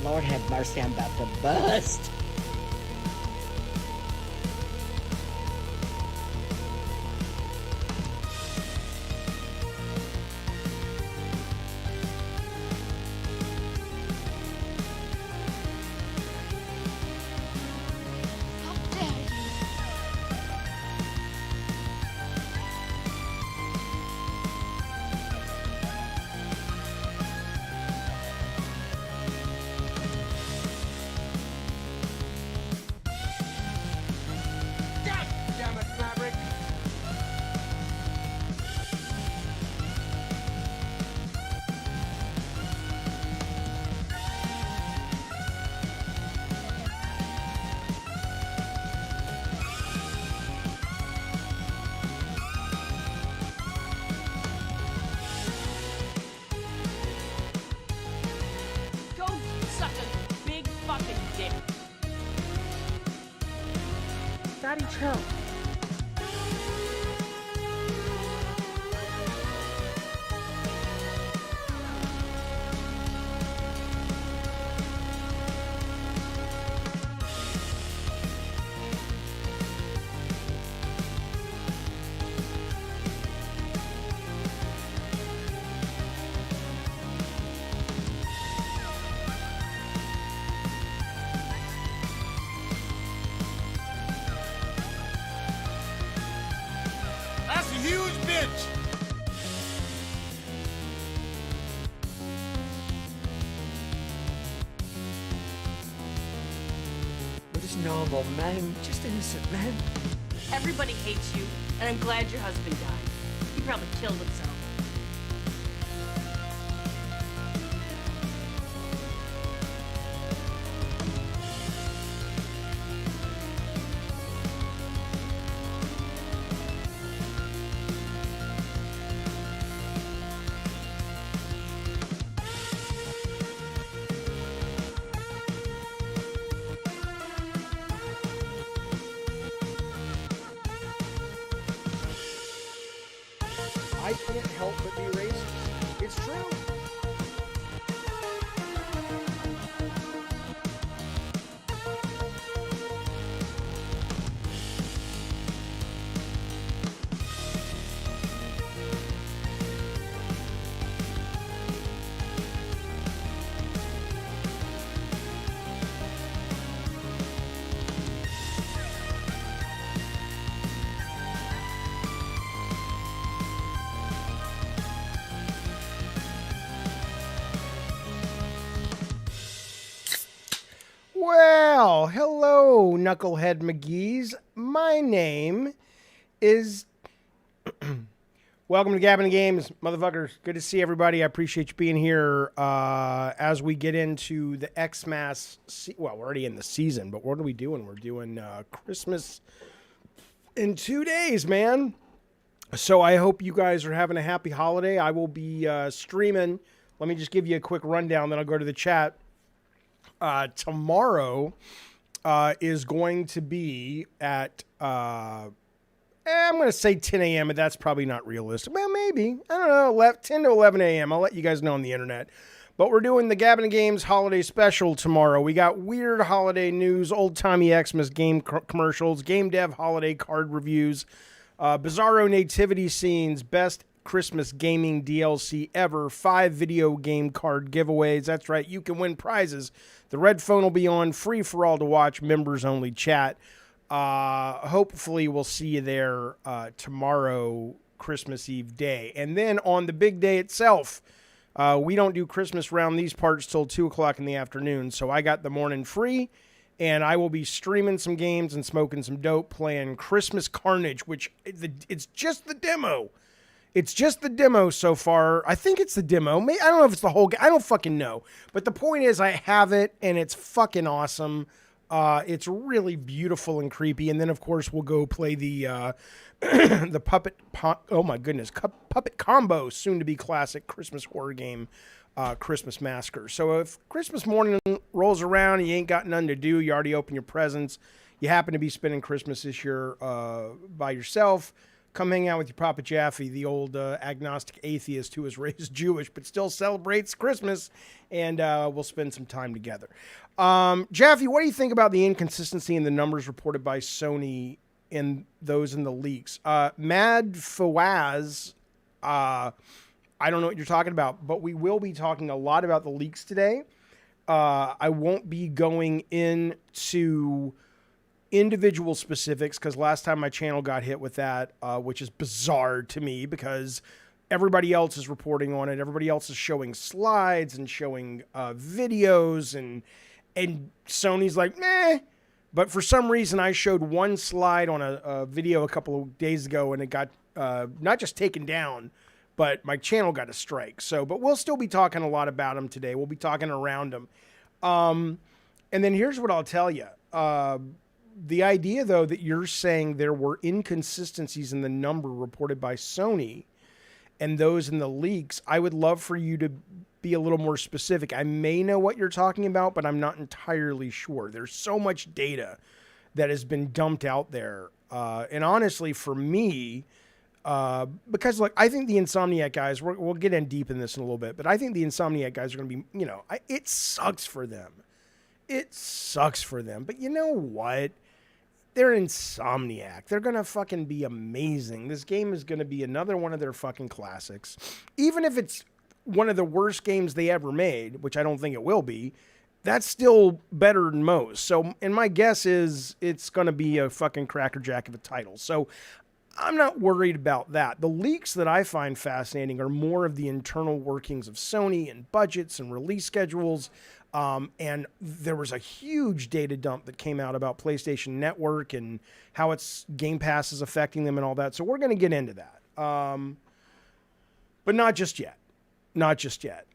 Lord have mercy, I'm about to bust. How dare you? God damn it, Maverick! Go suck a big fucking dick. Daddy, chill. That's a huge bitch! We're just normal, man. Just innocent, man. Everybody hates you, and I'm glad your husband died. He probably killed himself. I can't help but be racist. It's true. Well, hello, Knucklehead McGee's. My name is. Welcome to Gollum and Games, motherfuckers. Good to see everybody. I appreciate you being here as we get into the Xmas. Well, we're already in the season, but what are we doing? We're doing Christmas in 2 days, man. So I hope you guys are having a happy holiday. I will be streaming. Let me just give you a quick rundown, then I'll go to the chat. Tomorrow is going to be at, I'm going to say 10 a.m., but that's probably not realistic. Well, maybe. I don't know, 10 to 11 a.m. I'll let you guys know on the internet. But we're doing the Gollum and Games holiday special tomorrow. We got weird holiday news, old-timey Xmas game commercials, game dev holiday card reviews, bizarro nativity scenes, best Christmas gaming DLC ever, 5 video game card giveaways. That's right, you can win prizes. The red phone will be on, free for all to watch, members only chat. Hopefully we'll see you there tomorrow, Christmas Eve day. And then on the big day itself, we don't do Christmas around these parts till 2 o'clock in the afternoon, so I got the morning free, and I will be streaming some games and smoking some dope, playing Christmas Carnage, which it's just the demo. It's just the demo so far. I think it's the demo. I don't know if it's the whole game. I don't fucking know. But the point is I have it, and it's fucking awesome. It's really beautiful and creepy. And then, of course, we'll go play the the Puppet Combo, soon-to-be classic Christmas horror game, Christmas Massacre. So if Christmas morning rolls around and you ain't got nothing to do, you already open your presents, you happen to be spending Christmas this year by yourself, come hang out with your Papa Jaffe, the old agnostic atheist who was raised Jewish but still celebrates Christmas, and we'll spend some time together. Jaffe, what do you think about the inconsistency in the numbers reported by Sony and those in the leaks? Mad Fawaz, I don't know what you're talking about, but we will be talking a lot about the leaks today. I won't be going into individual specifics because last time my channel got hit with that, which is bizarre to me because everybody else is reporting on it. Everybody else is showing slides and showing videos, and Sony's like, meh. But for some reason, I showed one slide on a video a couple of days ago, and it got not just taken down, but my channel got a strike. So, but we'll still be talking a lot about them today. We'll be talking around them. And then here's what I'll tell you. The idea, though, that you're saying there were inconsistencies in the number reported by Sony and those in the leaks, I would love for you to be a little more specific. I may know what you're talking about, but I'm not entirely sure. There's so much data that has been dumped out there. And honestly, for me, because look, I think the Insomniac guys, we'll get in deep in this in a little bit, but I think the Insomniac guys are going to be, you know, it sucks for them. It sucks for them. But you know what? They're Insomniac. They're going to fucking be amazing. This game is going to be another one of their fucking classics. Even if it's one of the worst games they ever made, which I don't think it will be, that's still better than most. So, and my guess is it's going to be a fucking crackerjack of a title. So I'm not worried about that. The leaks that I find fascinating are more of the internal workings of Sony and budgets and release schedules. And there was a huge data dump that came out about PlayStation Network and how its Game Pass is affecting them and all that. So we're going to get into that. But not just yet. Not just yet.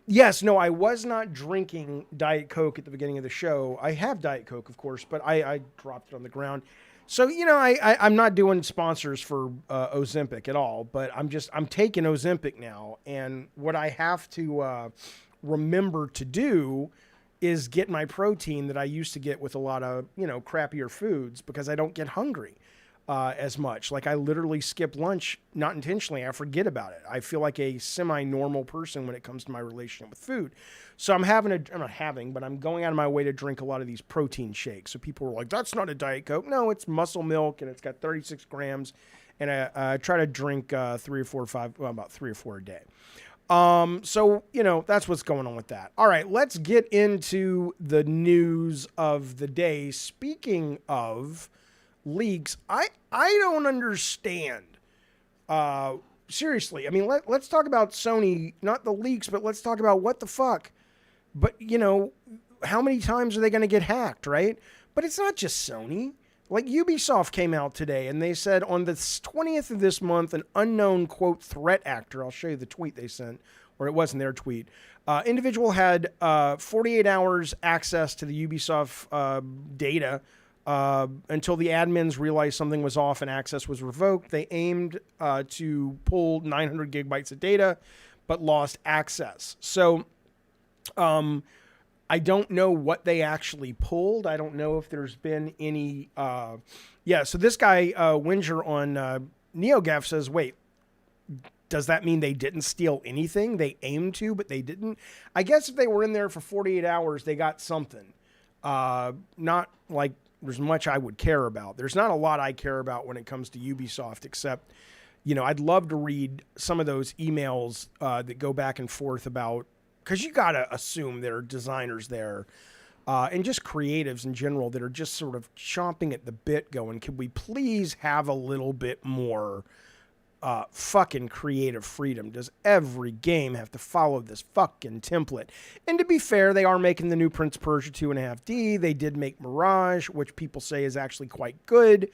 Yes, no, I was not drinking Diet Coke at the beginning of the show. I have Diet Coke, of course, but I dropped it on the ground. So, you know, I'm not doing sponsors for Ozempic at all, but I'm taking Ozempic now. And what I have to remember to do is get my protein that I used to get with a lot of, you know, crappier foods because I don't get hungry as much. Like I literally skip lunch, not intentionally. I forget about it. I feel like a semi-normal person when it comes to my relationship with food. So I'm going out of my way to drink a lot of these protein shakes. So people were like, that's not a Diet Coke. No, it's muscle milk and it's got 36 grams. And I try to drink about 3 or 4 a day. So, you know, that's what's going on with that. All right, let's get into the news of the day. Speaking of leaks, I don't understand. Seriously, I mean, let's talk about Sony, not the leaks, but let's talk about what the fuck. But, you know, how many times are they going to get hacked, right? But it's not just Sony. Like Ubisoft came out today and they said on the 20th of this month, an unknown, quote, threat actor, I'll show you the tweet they sent, or it wasn't their tweet, individual had 48 hours access to the Ubisoft data until the admins realized something was off and access was revoked. They aimed to pull 900 gigabytes of data, but lost access. So I don't know what they actually pulled. I don't know if there's been any... so this guy, Winger on NeoGaf says, wait, does that mean they didn't steal anything? They aimed to, but they didn't? I guess if they were in there for 48 hours, they got something. Not like there's much I would care about. There's not a lot I care about when it comes to Ubisoft, except, you know, I'd love to read some of those emails that go back and forth about, because you got to assume there are designers there and just creatives in general that are just sort of chomping at the bit going, can we please have a little bit more fucking creative freedom? Does every game have to follow this fucking template? And to be fair, they are making the new Prince of Persia 2.5D. They did make Mirage, which people say is actually quite good.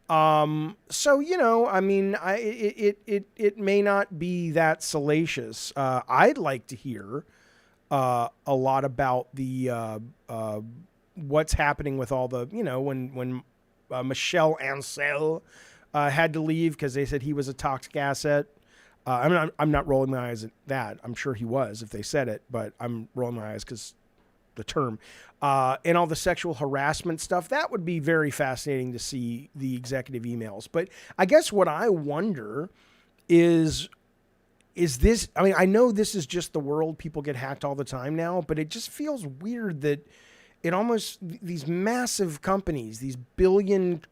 So, you know, I mean, it may not be that salacious. I'd like to hear a lot about the what's happening with all the, you know, when Michel Ancel had to leave because they said he was a toxic asset. I'm not rolling my eyes at that. I'm sure he was if they said it, but I'm rolling my eyes because the term, and all the sexual harassment stuff. That would be very fascinating to see the executive emails. But I guess what I wonder is this, I mean, I know this is just the world. People get hacked all the time now, but it just feels weird that it almost, these massive companies, these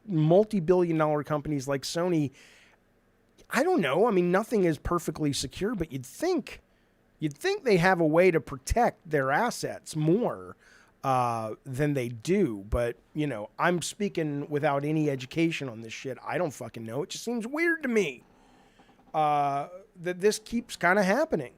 multi-billion dollar companies like Sony, I don't know. I mean, nothing is perfectly secure, but you'd think they have a way to protect their assets more than they do. But, you know, I'm speaking without any education on this shit. I don't fucking know. It just seems weird to me that this keeps kind of happening.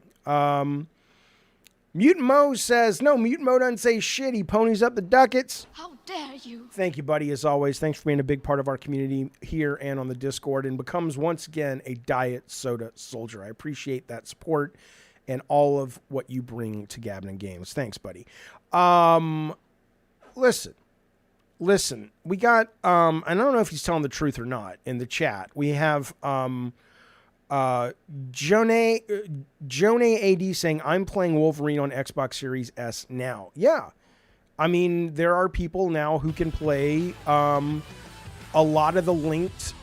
Mutant Mo says, no, Mutant Mo doesn't say shit. He ponies up the ducats. How dare you? Thank you, buddy, as always. Thanks for being a big part of our community here and on the Discord, and becomes once again a Diet Soda Soldier. I appreciate that support and all of what you bring to Gabbin' and Games. Thanks, buddy. Listen. We got, I don't know if he's telling the truth or not in the chat. We have Jonah AD saying, I'm playing Wolverine on Xbox Series S now. Yeah. I mean, there are people now who can play a lot of the leaked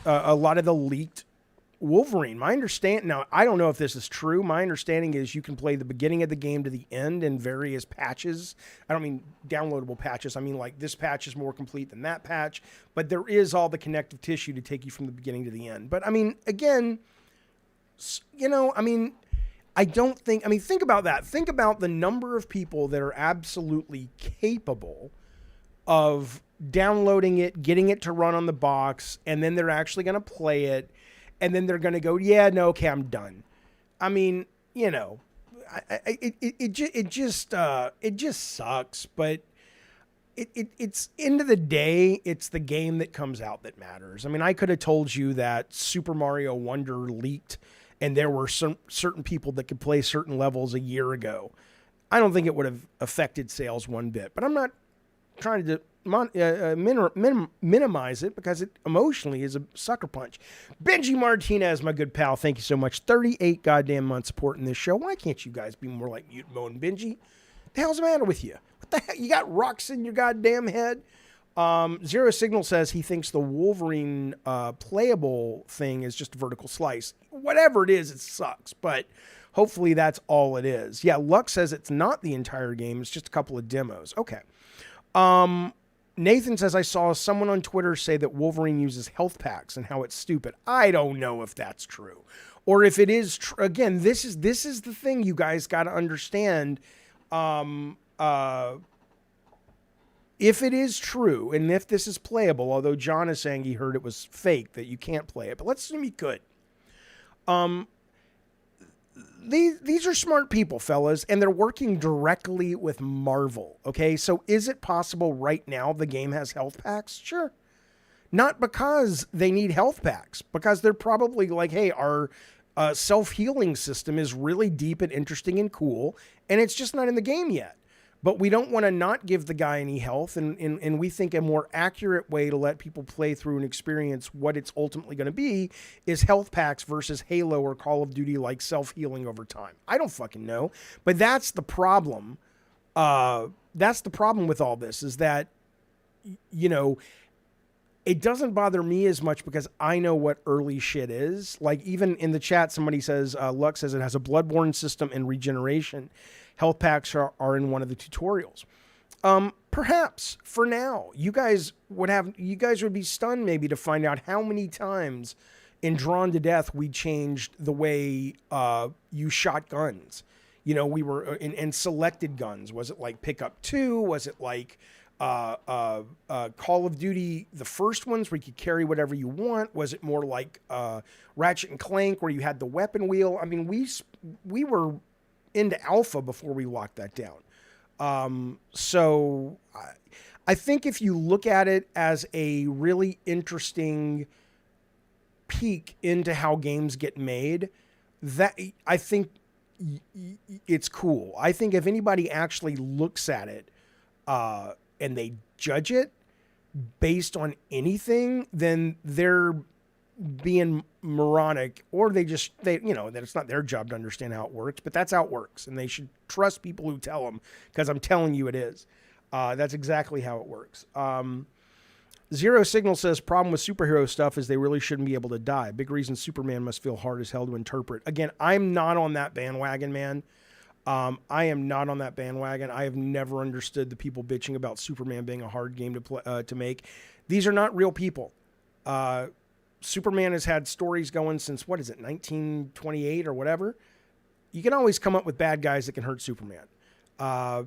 Wolverine. My understanding, now I don't know if this is true. My understanding is you can play the beginning of the game to the end in various patches. I don't mean downloadable patches. I mean like this patch is more complete than that patch, but there is all the connective tissue to take you from the beginning to the end. But I mean, again, you know, I mean, think about that. Think about the number of people that are absolutely capable of downloading it, getting it to run on the box, and then they're actually going to play it, and then they're going to go, yeah, no, okay, I'm done. I mean, you know, it just sucks, but it's end of the day, it's the game that comes out that matters. I mean, I could have told you that Super Mario Wonder leaked and there were some certain people that could play certain levels a year ago. I don't think it would have affected sales one bit, but I'm not trying to minimize it because it emotionally is a sucker punch. Benji Martinez, my good pal, thank you so much. 38 goddamn months supporting this show. Why can't you guys be more like Mutant Mo and Benji? The hell's the matter with you? What the heck? You got rocks in your goddamn head? Zero Signal says he thinks the Wolverine playable thing is just a vertical slice. Whatever it is, it sucks, but hopefully that's all it is. Yeah, Lux says it's not the entire game. It's just a couple of demos. Okay. Nathan says, I saw someone on Twitter say that Wolverine uses health packs and how it's stupid. I don't know if that's true. Or if it is again, this is the thing you guys got to understand. If it is true, and if this is playable, although John is saying he heard it was fake, that you can't play it, but let's assume you could. These are smart people, fellas, and they're working directly with Marvel, okay? So is it possible right now the game has health packs? Sure. Not because they need health packs, because they're probably like, hey, our self-healing system is really deep and interesting and cool, and it's just not in the game yet. But we don't want to not give the guy any health, and we think a more accurate way to let people play through and experience what it's ultimately going to be is health packs versus Halo or Call of Duty like self-healing over time. I don't fucking know. But that's the problem. That's the problem with all this is that, you know, it doesn't bother me as much because I know what early shit is. Like even in the chat, somebody says, Lux says it has a Bloodborne system and regeneration. Health packs are in one of the tutorials. Perhaps for now, you guys would be stunned maybe to find out how many times in Drawn to Death we changed the way you shot guns. You know, we were in selected guns. Was it like Pickup 2? Was it like Call of Duty, the first ones where you could carry whatever you want? Was it more like Ratchet and Clank where you had the weapon wheel? I mean, we were into alpha before we locked that down. So I think if you look at it as a really interesting peek into how games get made, that I think it's cool. I think if anybody actually looks at it and they judge it based on anything, then they're being moronic, or they that it's not their job to understand how it works, but that's how it works. And they should trust people who tell them, because I'm telling you it is. That's exactly how it works. Zero Signal says, problem with superhero stuff is they really shouldn't be able to die. Big reason Superman must feel hard as hell to interpret. Again, I'm not on that bandwagon, man. I am not on that bandwagon. I have never understood the people bitching about Superman being a hard game to play, to make. These are not real people. Superman has had stories going since, 1928 or whatever. You can always come up with bad guys that can hurt Superman.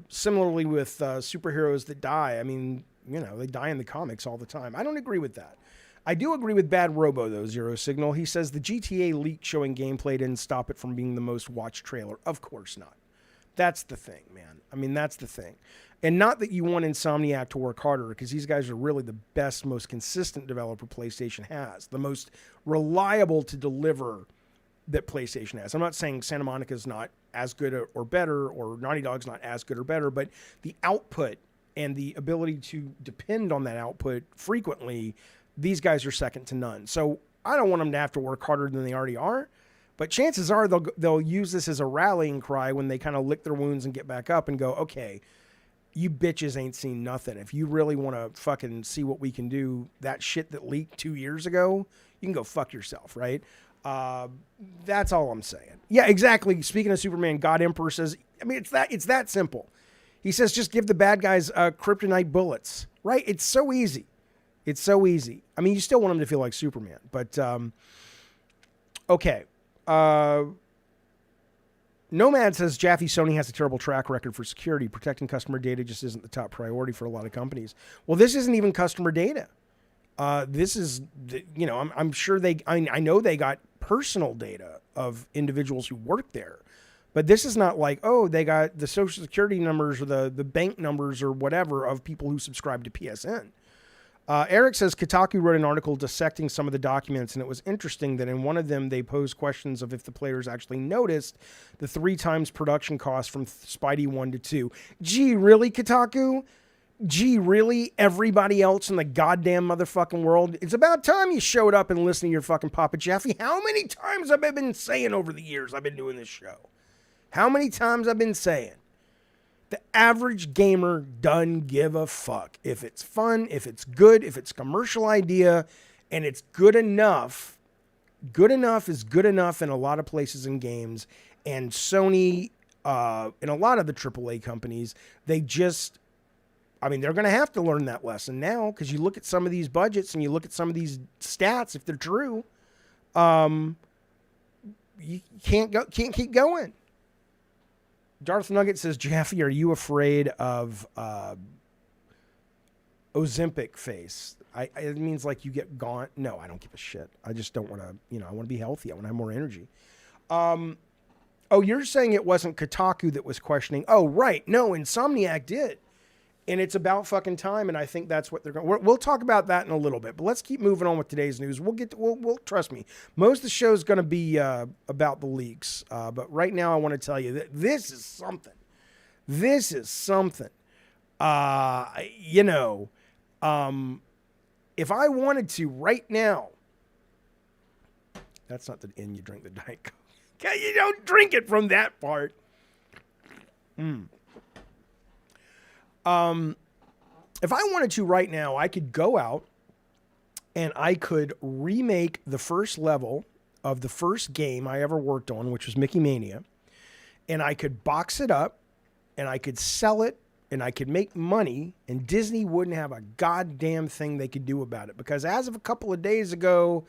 Similarly with superheroes that die. I mean, they die in the comics all the time. I don't agree with that. I do agree with Bad Robo, though, Zero Signal. He says the GTA leak showing gameplay didn't stop it from being the most watched trailer. Of course not. That's the thing, man. I mean, that's the thing. And not that you want Insomniac to work harder, because these guys are really the best, most consistent developer PlayStation has. The most reliable to deliver that PlayStation has. I'm not saying Santa Monica's not as good or better, or Naughty Dog's not as good or better, but the output and the ability to depend on that output frequently, these guys are second to none. So I don't want them to have to work harder than they already are, but chances are they'll use this as a rallying cry when they kind of lick their wounds and get back up and go, okay, you bitches ain't seen nothing. If you really want to fucking see what we can do, that shit that leaked 2 years ago, you can go fuck yourself, right? That's all I'm saying. Yeah, exactly. Speaking of Superman, God Emperor says, I mean, it's that simple. He says, just give the bad guys kryptonite bullets, right? It's so easy. It's so easy. I mean, you still want them to feel like Superman, but okay. Nomad says, Jaffe, Sony has a terrible track record for security. Protecting customer data just isn't the top priority for a lot of companies. Well, this isn't even customer data. This is, I'm sure I know they got personal data of individuals who work there. But this is not like, oh, they got the social security numbers or the bank numbers or whatever of people who subscribe to PSN. Eric says, Kotaku wrote an article dissecting some of the documents, and it was interesting that in one of them, they posed questions of if the players actually noticed the 3 times production cost from Spidey 1 to 2. Gee, really, Kotaku? Gee, really? Everybody else in the goddamn motherfucking world? It's about time you showed up and listened to your fucking Papa Jaffe. How many times have I been saying over the years I've been doing this show? How many times I've been saying? The average gamer doesn't give a fuck. If it's fun, if it's good, if it's a commercial idea, and it's good enough is good enough in a lot of places in games. And Sony, and a lot of the AAA companies, they're going to have to learn that lesson now, because you look at some of these budgets and you look at some of these stats, if they're true, you can't keep going. Darth Nugget says, Jaffe, are you afraid of Ozempic face? It means like you get gaunt. No, I don't give a shit. I just don't want to, I want to be healthy. I want to have more energy. Oh, you're saying it wasn't Kotaku that was questioning. Oh, right. No, Insomniac did. And it's about fucking time, and I think that's what they're going. We'll talk about that in a little bit, but let's keep moving on with today's news. We'll trust me. Most of the show is going to be about the leaks, but right now I want to tell you that this is something. This is something. If I wanted to right now, that's not the end. You drink the Diet Coke. Okay, you don't drink it from that part. If I wanted to right now, I could go out and I could remake the first level of the first game I ever worked on, which was Mickey Mania, and I could box it up and I could sell it and I could make money, and Disney wouldn't have a goddamn thing they could do about it, because as of a couple of days ago,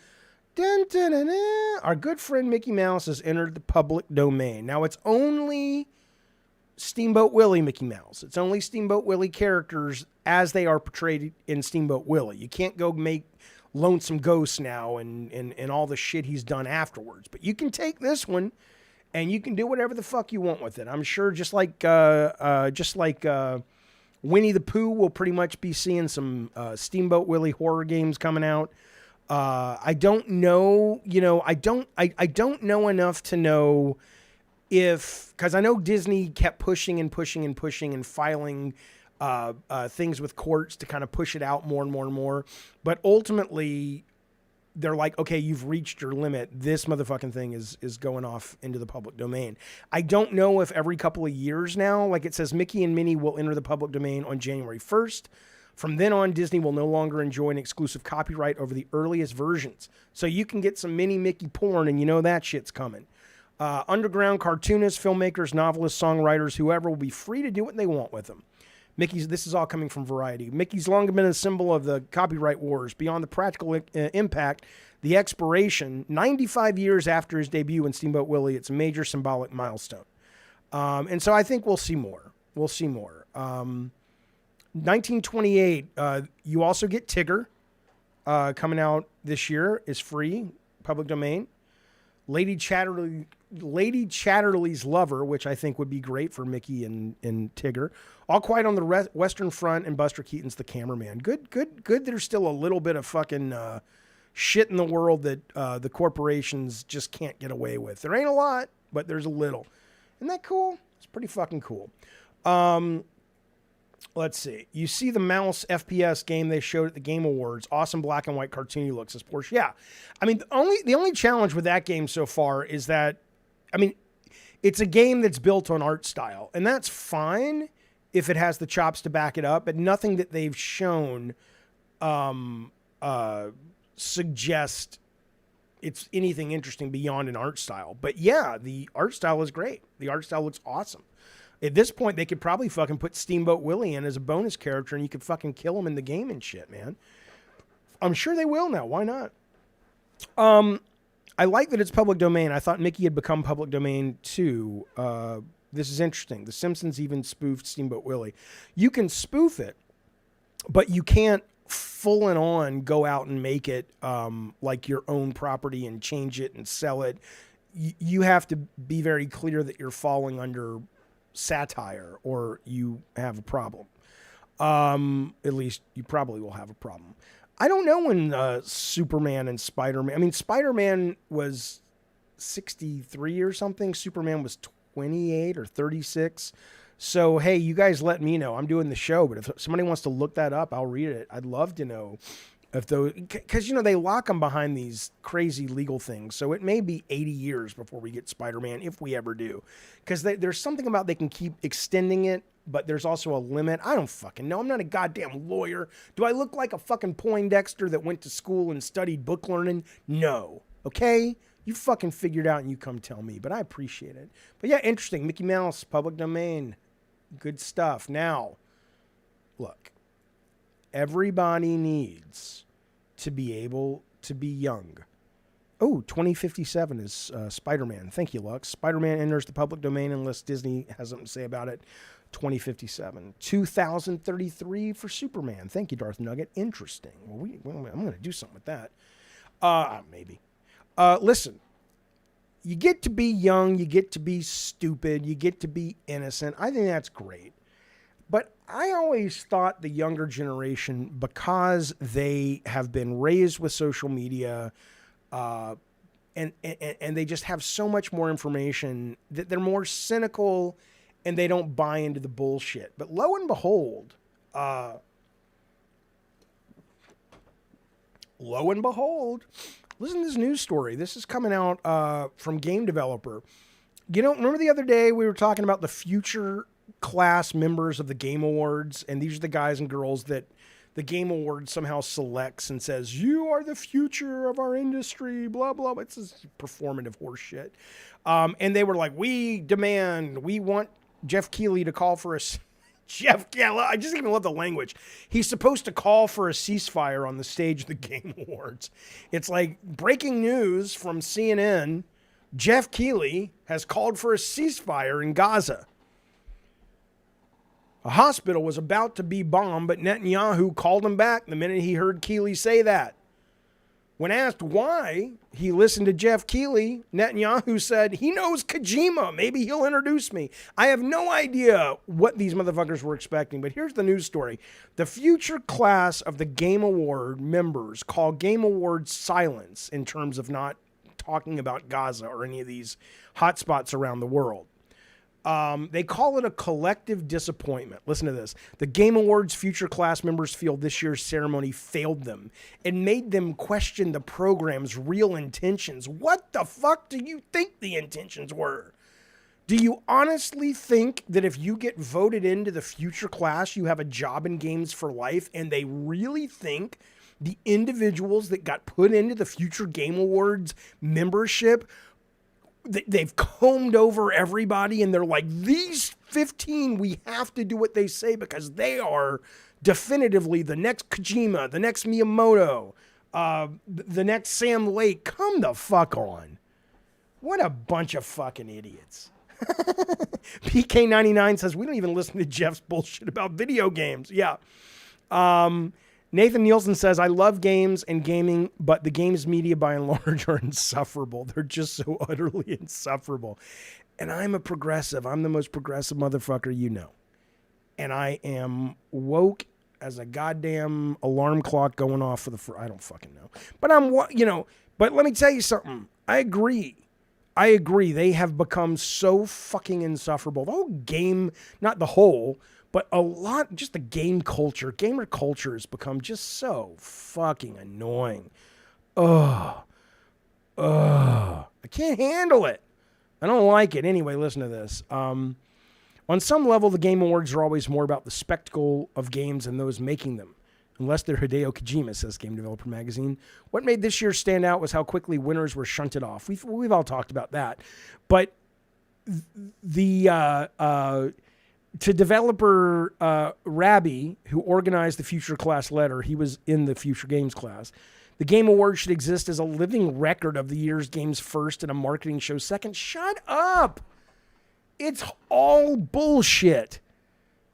our good friend Mickey Mouse has entered the public domain. Now, it's only Steamboat Willie Mickey Mouse. It's only Steamboat Willie characters as they are portrayed in Steamboat Willie. You can't go make Lonesome Ghost now and all the shit he's done afterwards. But you can take this one and you can do whatever the fuck you want with it. I'm sure just like Winnie the Pooh, will pretty much be seeing some Steamboat Willie horror games coming out. I don't know, I don't know enough to know because I know Disney kept pushing and filing things with courts to kind of push it out more and more and more. But ultimately, they're like, okay, you've reached your limit. This motherfucking thing is going off into the public domain. I don't know if every couple of years now, like it says, Mickey and Minnie will enter the public domain on January 1st. From then on, Disney will no longer enjoy an exclusive copyright over the earliest versions. So you can get some Minnie Mickey porn, and you know that shit's coming. Underground cartoonists, filmmakers, novelists, songwriters, whoever will be free to do what they want with them. This is all coming from Variety. Mickey's long been a symbol of the copyright wars. Beyond the practical impact, the expiration, 95 years after his debut in Steamboat Willie, it's a major symbolic milestone. And so I think we'll see more. 1928, you also get Tigger coming out this year, is free, public domain. Lady Chatterley's Lover, which I think would be great for Mickey and Tigger. All Quiet on the Western Front and Buster Keaton's The Cameraman. Good. There's still a little bit of fucking shit in the world that the corporations just can't get away with. There ain't a lot, but there's a little. Isn't that cool? It's pretty fucking cool. Let's see. You see the Mouse FPS game they showed at the Game Awards. Awesome black and white cartoony looks, says Porsche. Yeah. I mean, the only challenge with that game so far is that, I mean, it's a game that's built on art style, and that's fine if it has the chops to back it up, but nothing that they've shown suggest it's anything interesting beyond an art style. But yeah, the art style is great. The art style looks awesome. At this point, they could probably fucking put Steamboat Willie in as a bonus character, and you could fucking kill him in the game and shit, man. I'm sure they will now. Why not? I like that it's public domain. I thought Mickey had become public domain too. This is interesting. The Simpsons even spoofed Steamboat Willie. You can spoof it, but you can't full and on go out and make it like your own property and change it and sell it. You have to be very clear that you're falling under satire or you have a problem. At least you probably will have a problem. I don't know when Superman and Spider-Man... I mean, Spider-Man was 63 or something. Superman was 28 or 36. So, hey, you guys let me know. I'm doing the show, but if somebody wants to look that up, I'll read it. I'd love to know if those... Because, you know, they lock them behind these crazy legal things. So it may be 80 years before we get Spider-Man, if we ever do. Because there's something about they can keep extending it, but there's also a limit. I don't fucking know. I'm not a goddamn lawyer. Do I look like a fucking Poindexter that went to school and studied book learning? No. Okay? You fucking figured out and you come tell me, but I appreciate it. But yeah, interesting. Mickey Mouse, public domain. Good stuff. Now, look. Everybody needs to be able to be young. Oh, 2057 is Spider-Man. Thank you, Lux. Spider-Man enters the public domain unless Disney has something to say about it. 2057. 2033 for Superman. Thank you, Darth Nugget. Interesting. Well, I'm going to do something with that. Maybe. Listen, you get to be young. You get to be stupid. You get to be innocent. I think that's great. But I always thought the younger generation, because they have been raised with social media, and they just have so much more information, that they're more cynical and they don't buy into the bullshit. But lo and behold, listen to this news story. This is coming out from Game Developer. You know, remember the other day we were talking about the future class members of the Game Awards, and these are the guys and girls that the Game Awards somehow selects and says, you are the future of our industry, blah, blah, blah. It's this performative horse shit. And they were like, we want Jeff Keighley to call for a... I just even love the language. He's supposed to call for a ceasefire on the stage of the Game Awards. It's like breaking news from CNN. Jeff Keighley has called for a ceasefire in Gaza. A hospital was about to be bombed, but Netanyahu called him back the minute he heard Keighley say that. When asked why he listened to Jeff Keighley, Netanyahu said, he knows Kojima. Maybe he'll introduce me. I have no idea what these motherfuckers were expecting, but here's the news story. The future class of the Game Award members call Game Awards silence in terms of not talking about Gaza or any of these hotspots around the world. They call it a collective disappointment. Listen to this. The Game Awards future class members feel this year's ceremony failed them and made them question the program's real intentions. What the fuck do you think the intentions were? Do you honestly think that if you get voted into the future class, you have a job in games for life, and they really think the individuals that got put into the Future Game Awards membership, they've combed over everybody and they're like, these 15, we have to do what they say because they are definitively the next Kojima, the next Miyamoto, the next Sam Lake. Come the fuck on. What a bunch of fucking idiots. PK99 says, we don't even listen to Jeff's bullshit about video games. Yeah. Nathan Nielsen says, I love games and gaming, but the games media by and large are insufferable. They're just so utterly insufferable. And I'm a progressive. I'm the most progressive motherfucker you know. And I am woke as a goddamn alarm clock going off for I don't fucking know. But but let me tell you something. I agree. They have become so fucking insufferable. The whole game, not the whole, but a lot, just the game culture, gamer culture has become just so fucking annoying. I can't handle it. I don't like it. Anyway, listen to this. On some level, the Game Awards are always more about the spectacle of games and those making them. Unless they're Hideo Kojima, says Game Developer Magazine. What made this year stand out was how quickly winners were shunted off. We've all talked about that. But to developer Rabbi, who organized the Future Class letter, he was in the Future Games class. The Game Awards should exist as a living record of the year's games first and a marketing show second. Shut up. It's all bullshit.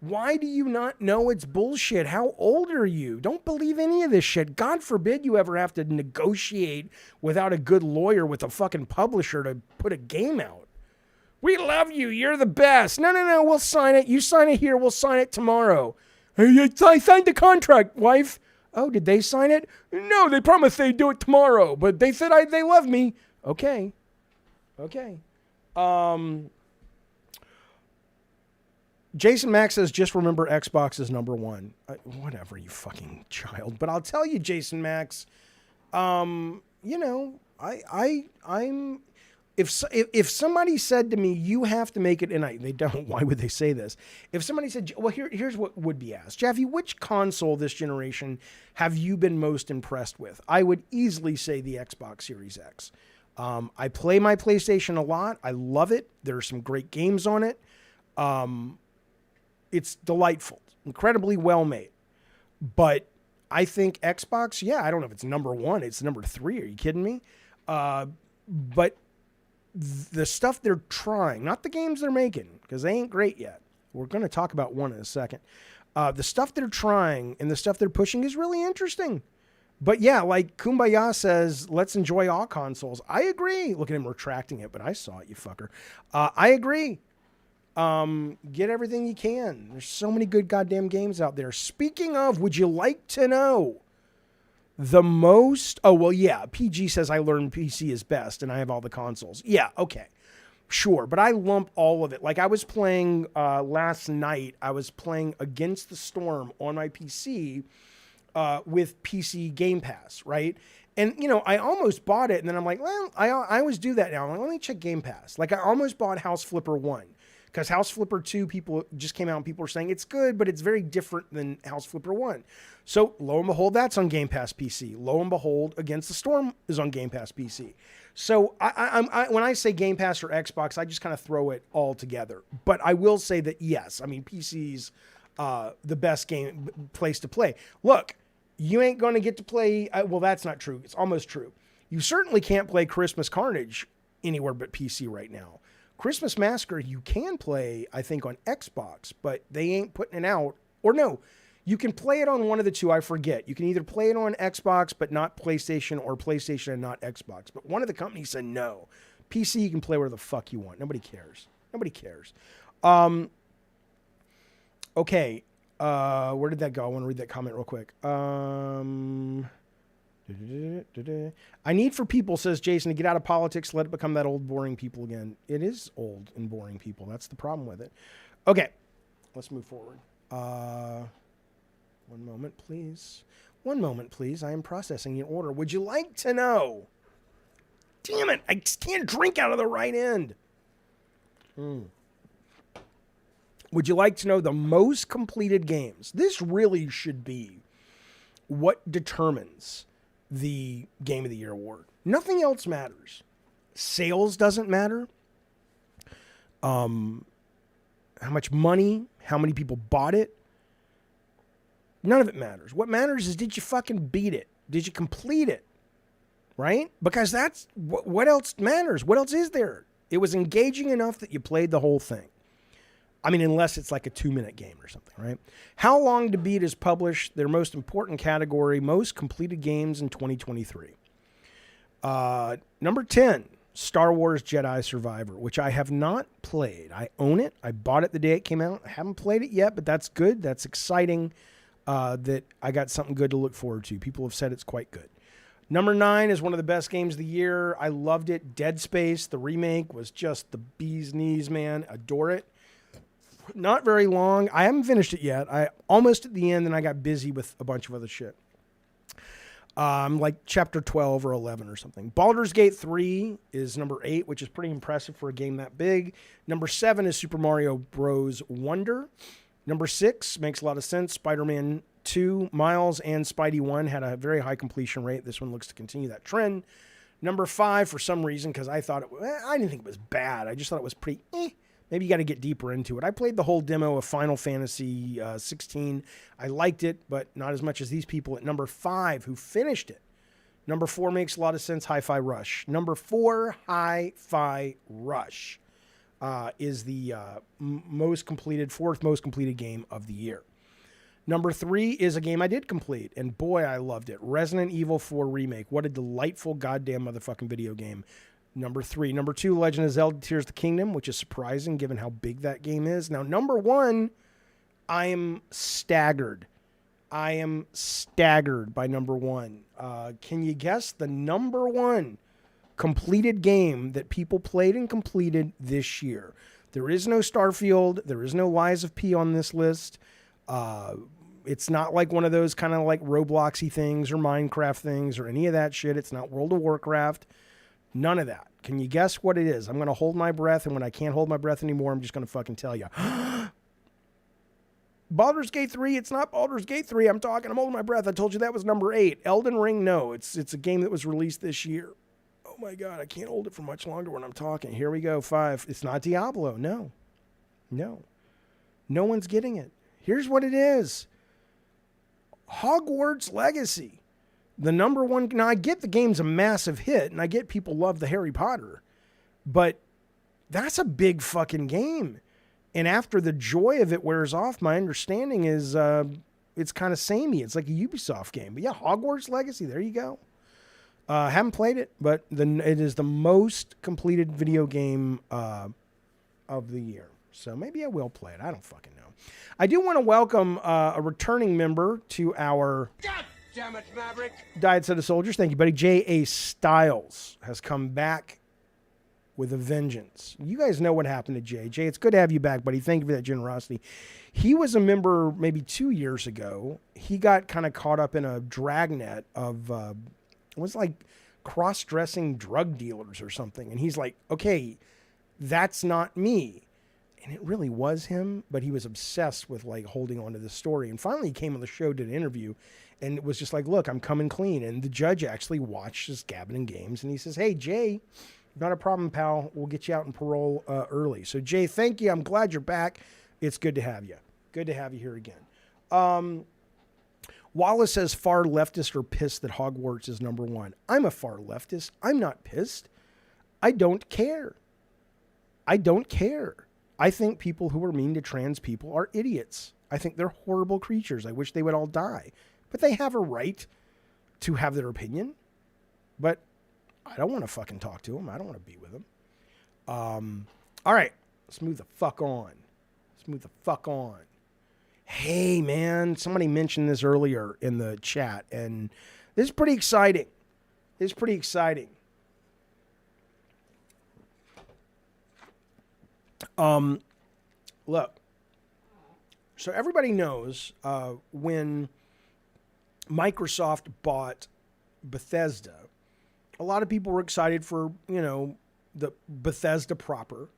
Why do you not know it's bullshit? How old are you? Don't believe any of this shit. God forbid you ever have to negotiate without a good lawyer with a fucking publisher to put a game out. We love you. You're the best. No. We'll sign it. You sign it here. We'll sign it tomorrow. Hey, I signed the contract, wife. Oh, did they sign it? No, they promised they'd do it tomorrow, but they said they love me. Okay. Jason Max says, just remember Xbox is number one. Whatever, you fucking child. But I'll tell you, Jason Max, I'm if somebody said to me, you have to make it, and they don't, why would they say this? If somebody said, well, here's what would be asked. Jaffe, which console this generation have you been most impressed with? I would easily say the Xbox Series X. I play my PlayStation a lot. I love it. There are some great games on it. It's delightful, incredibly well made. But I think Xbox, I don't know if it's number one. It's number 3. Are you kidding me? But the stuff they're trying, not the games they're making, because they ain't great yet. We're going to talk about one in a second. The stuff they're trying and the stuff they're pushing is really interesting. But like Kumbaya says, let's enjoy all consoles. I agree. Look at him retracting it, but I saw it, you fucker. I agree. Get everything you can. There's so many good goddamn games out there. Speaking of, would you like to know the most? Oh, well, yeah. PG says I learned PC is best and I have all the consoles. Yeah, okay. Sure. But I lump all of it. Like I was playing last night, I was playing Against the Storm on my PC with PC Game Pass, right? And, I almost bought it and then I'm like, well, I always do that now. I'm like, let me check Game Pass. Like I almost bought House Flipper 1. Because House Flipper 2, people just came out and people were saying it's good, but it's very different than House Flipper 1. So lo and behold, that's on Game Pass PC. Lo and behold, Against the Storm is on Game Pass PC. So I when I say Game Pass or Xbox, I just kind of throw it all together. But I will say that, yes, I mean, PC's the best place to play. Look, you ain't going to get to play, well, that's not true. It's almost true. You certainly can't play Christmas Carnage anywhere but PC right now. Christmas Massacre, you can play, I think, on Xbox, but they ain't putting it out. Or no, you can play it on one of the two, I forget. You can either play it on Xbox, but not PlayStation, or PlayStation and not Xbox. But one of the companies said no. PC, you can play where the fuck you want. Nobody cares. Okay, where did that go? I want to read that comment real quick. I need for people, says Jason, to get out of politics, let it become that old boring people again. It is old and boring people. That's the problem with it. Okay, let's move forward. One moment, please. One moment, please. I am processing your order. Would you like to know? Damn it, I just can't drink out of the right end. Would you like to know the most completed games? This really should be what determines the Game of the Year award. Nothing else matters. Sales doesn't matter. How much money, how many people bought it. None of it matters. What matters is, did you fucking beat it? Did you complete it? Right? Because that's what else matters. What else is there? It was engaging enough that you played the whole thing. I mean, unless it's like a 2-minute game or something, right? How Long to Beat is published their most important category, most completed games in 2023. Number 10, Star Wars Jedi Survivor, which I have not played. I own it. I bought it the day it came out. I haven't played it yet, but that's good. That's exciting that I got something good to look forward to. People have said it's quite good. Number 9 is one of the best games of the year. I loved it. Dead Space, the remake, was just the bee's knees, man. Adore it. Not very long. I haven't finished it yet. I almost at the end, and I got busy with a bunch of other shit. Like chapter 12 or 11 or something. Baldur's Gate 3 is number 8, which is pretty impressive for a game that big. Number 7 is Super Mario Bros. Wonder. Number 6 makes a lot of sense. Spider-Man 2, Miles, and Spidey 1 had a very high completion rate. This one looks to continue that trend. Number 5, for some reason, because I didn't think it was bad. I just thought it was pretty Maybe you got to get deeper into it. I played the whole demo of Final Fantasy 16. I liked it, but not as much as these people at number 5 who finished it. Number 4 makes a lot of sense. Hi-Fi Rush. Number 4, Hi-Fi Rush is the fourth most completed game of the year. Number 3 is a game I did complete, and boy, I loved it. Resident Evil 4 Remake. What a delightful goddamn motherfucking video game. Number 3. Number 2, Legend of Zelda Tears of the Kingdom, which is surprising given how big that game is. Now, number 1, I am staggered. I am staggered by number 1. Can you guess the number 1 completed game that people played and completed this year? There is no Starfield. There is no Lies of P on this list. It's not like one of those kind of like Robloxy things or Minecraft things or any of that shit. It's not World of Warcraft. None of that. Can you guess what it is? I'm going to hold my breath, and when I can't hold my breath anymore, I'm just going to fucking tell you. Baldur's Gate 3, it's not Baldur's Gate 3. I'm holding my breath. I told you that was number 8. Elden Ring, no. It's a game that was released this year. Oh my God, I can't hold it for much longer when I'm talking. Here we go, 5. It's not Diablo, no. No. No one's getting it. Here's what it is. Hogwarts Legacy. The number 1, now I get the game's a massive hit, and I get people love the Harry Potter, but that's a big fucking game. And after the joy of it wears off, my understanding is it's kind of samey. It's like a Ubisoft game. But yeah, Hogwarts Legacy, there you go. Haven't played it, but it is the most completed video game of the year. So maybe I will play it. I don't fucking know. I do want to welcome a returning member to our... God damn it, Maverick! Diet Set of Soldiers. Thank you, buddy. J.A. Styles has come back with a vengeance. You guys know what happened to Jay. Jay, it's good to have you back, buddy. Thank you for that generosity. He was a member maybe 2 years ago. He got kind of caught up in a dragnet of, it was like cross-dressing drug dealers or something. And he's like, okay, that's not me. And it really was him, but he was obsessed with like holding on to this story. And finally he came on the show, did an interview, and it was just like, look, I'm coming clean. And the judge actually watched his Gavin and Games, and he says, hey, Jay, not a problem, pal. We'll get you out in parole early. So, Jay, thank you. I'm glad you're back. It's good to have you. Good to have you here again. Wallace says far leftists are pissed that Hogwarts is number 1. I'm a far leftist. I'm not pissed. I don't care. I don't care. I think people who are mean to trans people are idiots. I think they're horrible creatures. I wish they would all die. But they have a right to have their opinion. But I don't want to fucking talk to them. I don't want to be with them. All right. Let's move the fuck on. Let's move the fuck on. Hey, man. Somebody mentioned this earlier in the chat. And This is pretty exciting. This is pretty exciting. Look. So everybody knows when Microsoft bought Bethesda, a lot of people were excited for, the Bethesda proper.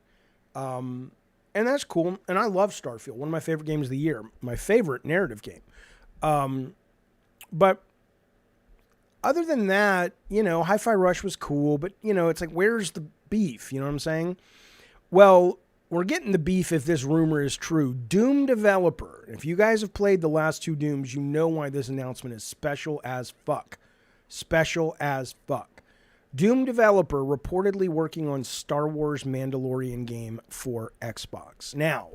And that's cool. And I love Starfield, one of my favorite games of the year, my favorite narrative game. But other than that, Hi-Fi Rush was cool, but, it's like, where's the beef? You know what I'm saying? Well, we're getting the beef if this rumor is true. Doom developer. If you guys have played the last 2 Dooms, you know why this announcement is special as fuck. Special as fuck. Doom developer reportedly working on Star Wars Mandalorian game for Xbox. Now,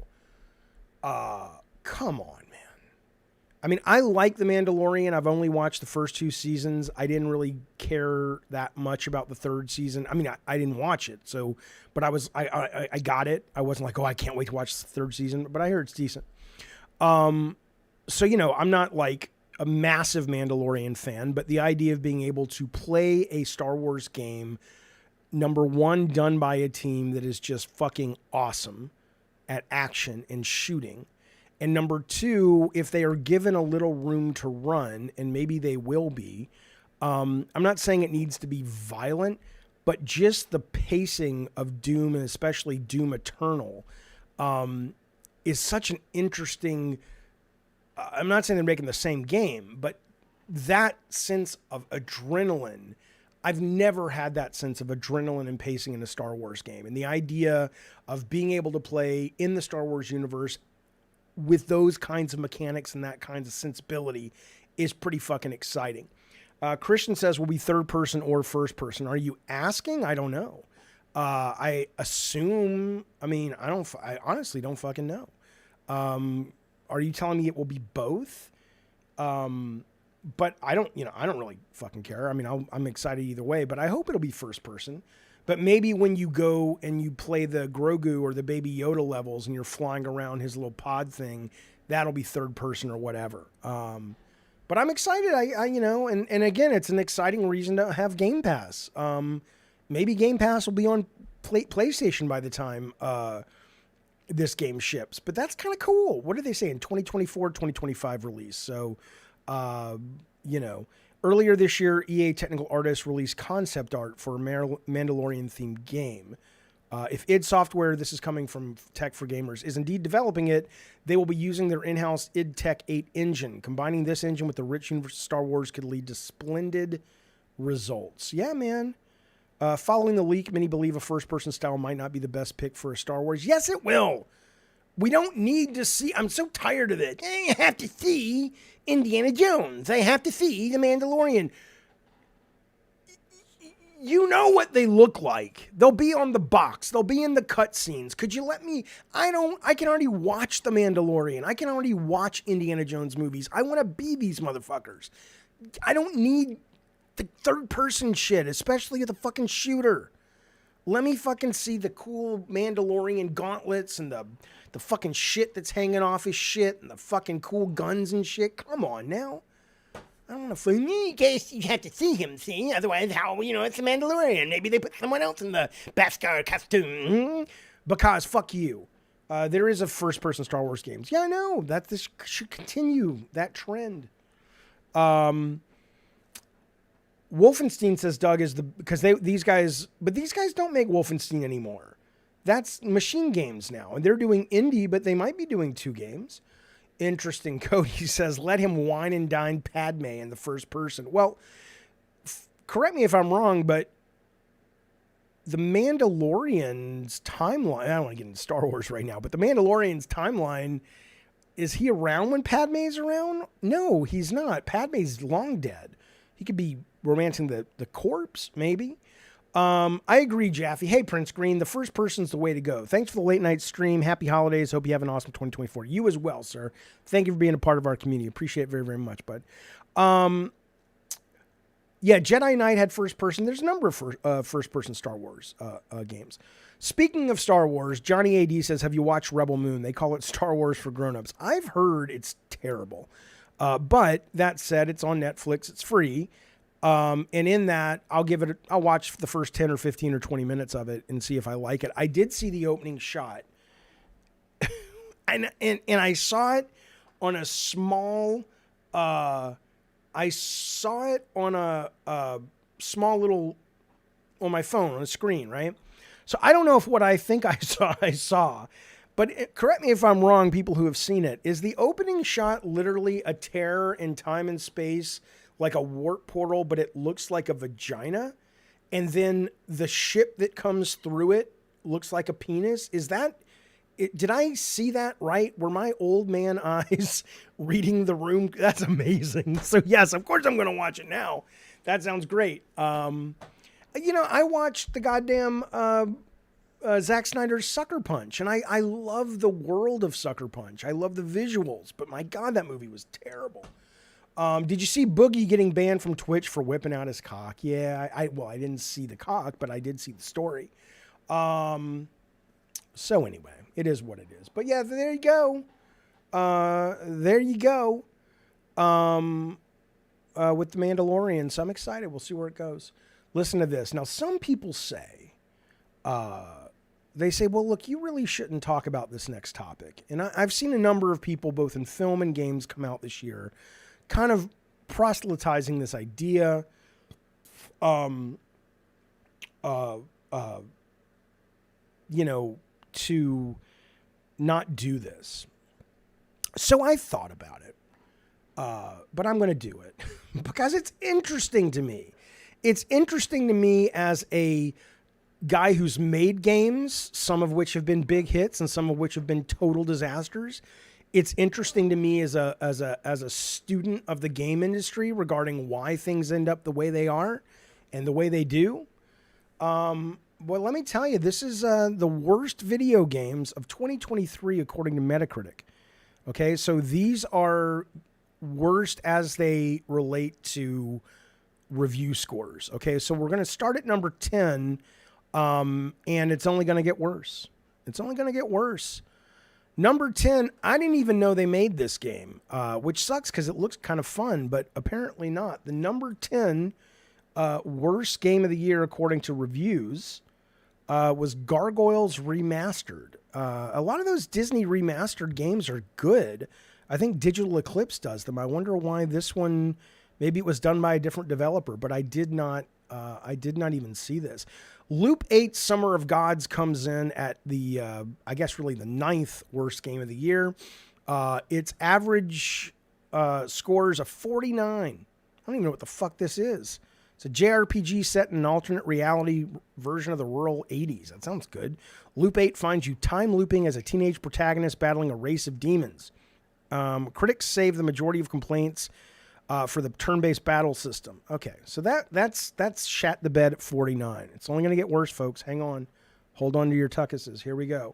come on, man. I mean, I like The Mandalorian. I've only watched the first 2 seasons. I didn't really care that much about the 3rd season. I mean, I didn't watch it, so, but I got it. I wasn't like, oh, I can't wait to watch the 3rd season, but I heard it's decent. So, I'm not like a massive Mandalorian fan, but the idea of being able to play a Star Wars game, number one, done by a team that is just fucking awesome at action and shooting. And number 2, if they are given a little room to run, and maybe they will be, I'm not saying it needs to be violent, but just the pacing of Doom, and especially Doom Eternal, is such an interesting... I'm not saying they're making the same game, but that sense of adrenaline, I've never had that sense of adrenaline and pacing in a Star Wars game. And the idea of being able to play in the Star Wars universe with those kinds of mechanics and that kinds of sensibility is pretty fucking exciting. Christian says, will be 3rd person or 1st person. Are you asking? I don't know. I assume, I honestly don't fucking know. Are you telling me it will be both? But I don't really fucking care. I mean, I'm excited either way, but I hope it'll be 1st person. But maybe when you go and you play the Grogu or the Baby Yoda levels and you're flying around his little pod thing, that'll be 3rd person or whatever. But I'm excited. And again, it's an exciting reason to have Game Pass. Maybe Game Pass will be on PlayStation by the time this game ships. But that's kind of cool. What did they say in 2024, 2025 release? So, earlier this year, EA technical artists released concept art for a Mandalorian-themed game. If id Software, this is coming from Tech for Gamers, is indeed developing it, they will be using their in-house id Tech 8 engine. Combining this engine with the rich universe of Star Wars could lead to splendid results. Yeah, man. Following the leak, many believe a first-person style might not be the best pick for a Star Wars. Yes, it will. We don't need to see... I'm so tired of it. I have to see Indiana Jones. I have to see The Mandalorian. You know what they look like. They'll be on the box. They'll be in the cutscenes. Could you let me... I can already watch The Mandalorian. I can already watch Indiana Jones movies. I want to be these motherfuckers. I don't need the 3rd-person shit, especially with the fucking shooter. Let me fucking see the cool Mandalorian gauntlets and the fucking shit that's hanging off his shit and the fucking cool guns and shit. Come on now. I don't want to in case you have to see him, see? Otherwise, it's the Mandalorian. Maybe they put someone else in the Beskar costume. Because fuck you. There is a first-person Star Wars games. Yeah, I know. This should continue that trend. Wolfenstein, says Doug, these guys don't make Wolfenstein anymore. That's Machine Games now, and they're doing indie, but they might be doing 2 games. Interesting. Cody says, let him wine and dine Padme in the 1st person. Well, correct me if I'm wrong, but the Mandalorian's timeline, I don't want to get into Star Wars right now, but the Mandalorian's timeline, is he around when Padme's around? No, he's not. Padme's long dead. He could be romancing the corpse, maybe. I agree, Jaffe. Hey, Prince Green, the 1st person's the way to go. Thanks for the late night stream. Happy holidays. Hope you have an awesome 2024. You as well, sir. Thank you for being a part of our community. Appreciate it very, very much, bud. Yeah, Jedi Knight had 1st person. There's a number of 1st person Star Wars games. Speaking of Star Wars, Johnny AD says, have you watched Rebel Moon? They call it Star Wars for grown-ups. I've heard it's terrible. But that said, it's on Netflix. It's free. And in that, I'll watch the first 10 or 15 or 20 minutes of it and see if I like it. I did see the opening shot. and I saw it on a small, I saw it on a small little, on my phone, on a screen, right? So I don't know if what I think I saw. But correct me if I'm wrong, people who have seen it. Is the opening shot literally a tear in time and space, like a warp portal, but it looks like a vagina? And then the ship that comes through it looks like a penis? Is that... Did I see that right? Were my old man eyes reading the room? That's amazing. So yes, of course I'm going to watch it now. That sounds great. I watched the goddamn Zack Snyder's Sucker Punch, and I love the world of Sucker Punch. I love the visuals, but my God, that movie was terrible. Did you see Boogie getting banned from Twitch for whipping out his cock? Yeah, I didn't see the cock, but I did see the story. So anyway, it is what it is. But yeah, there you go. There you go. With the Mandalorian. So I'm excited. We'll see where it goes. Listen to this. Now, some people say, they say, well, look, you really shouldn't talk about this next topic. And I've seen a number of people, both in film and games, come out this year, kind of proselytizing this idea. To not do this. So I thought about it, but I'm going to do it because it's interesting to me. It's interesting to me as a guy who's made games, some of which have been big hits and some of which have been total disasters. It's interesting to me as a student of the game industry regarding why things end up the way they are and the way they do. Well, let me tell you, this is the worst video games of 2023 according to Metacritic. Okay, so these are worst as they relate to review scores. Okay, so we're going to start at number 10, and it's only going to get worse. It's only going to get worse. Number 10, I didn't even know they made this game, which sucks because it looks kind of fun, but apparently not. The number 10 worst game of the year according to reviews was Gargoyles Remastered. A lot of those Disney remastered games are good. I think Digital Eclipse does them. I wonder why this one, maybe it was done by a different developer, but I did not even see this. Loop 8 Summer of Gods comes in at the, I guess really the 9th worst game of the year. Its average scores a 49. I don't even know what the fuck this is. It's a JRPG set in an alternate reality version of the rural 80s. That sounds good. Loop 8 finds you time looping as a teenage protagonist battling a race of demons. Critics save the majority of complaints for the turn-based battle system. Okay, so that's shat the bed at 49. It's only going to get worse, folks. Hang on. Hold on to your tuckuses. Here we go.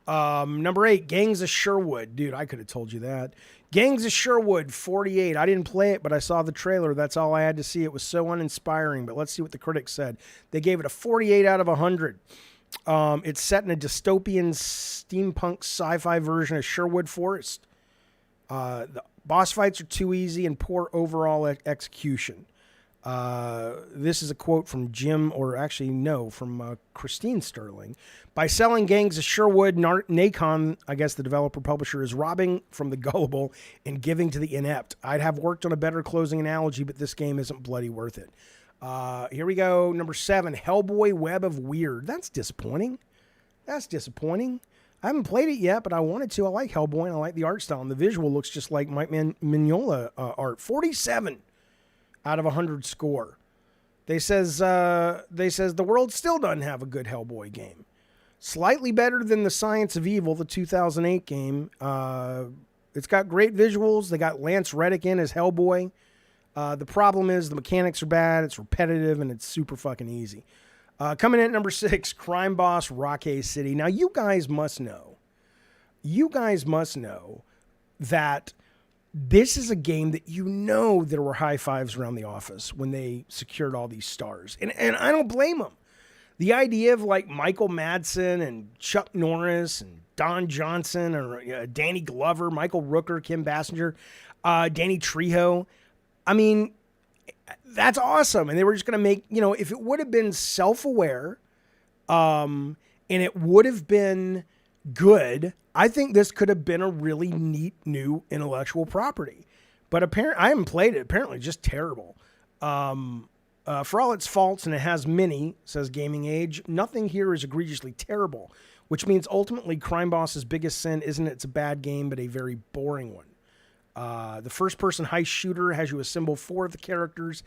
Number 8, Gangs of Sherwood. Dude, I could have told you that. Gangs of Sherwood, 48. I didn't play it, but I saw the trailer. That's all I had to see. It was so uninspiring, but let's see what the critics said. They gave it a 48 out of 100. It's set in a dystopian steampunk sci-fi version of Sherwood Forest. The boss fights are too easy and poor overall execution. This is a quote from from Christine Sterling. By selling Gangs of Sherwood, Nacon, I guess the developer publisher, is robbing from the gullible and giving to the inept. I'd have worked on a better closing analogy, but this game isn't bloody worth it. Here we go. Number 7, Hellboy Web of Weird. That's disappointing. That's disappointing. I haven't played it yet, but I wanted to. I like Hellboy and I like the art style, and the visual looks just like Mike Mignola art. 47 out of 100 score. They says the world still doesn't have a good Hellboy game. Slightly better than the Science of Evil, the 2008 game. It's got great visuals. They got Lance Reddick in as Hellboy. The problem is the mechanics are bad. It's repetitive and it's super fucking easy. Coming in at number 6, Crime Boss Rockay City. Now you guys must know that this is a game that there were high fives around the office when they secured all these stars. And I don't blame them. The idea of like Michael Madsen and Chuck Norris and Don Johnson or Danny Glover, Michael Rooker, Kim Basinger, Danny Trejo. I mean, That's awesome. And they were just going to make, if it would have been self-aware, and it would have been good, I think this could have been a really neat new intellectual property. But apparently, I haven't played it. Apparently, just terrible. For all its faults, and it has many, says Gaming Age, nothing here is egregiously terrible, which means ultimately Crime Boss's biggest sin isn't it's a bad game, but a very boring one. The first-person heist shooter has you assemble 4 of the characters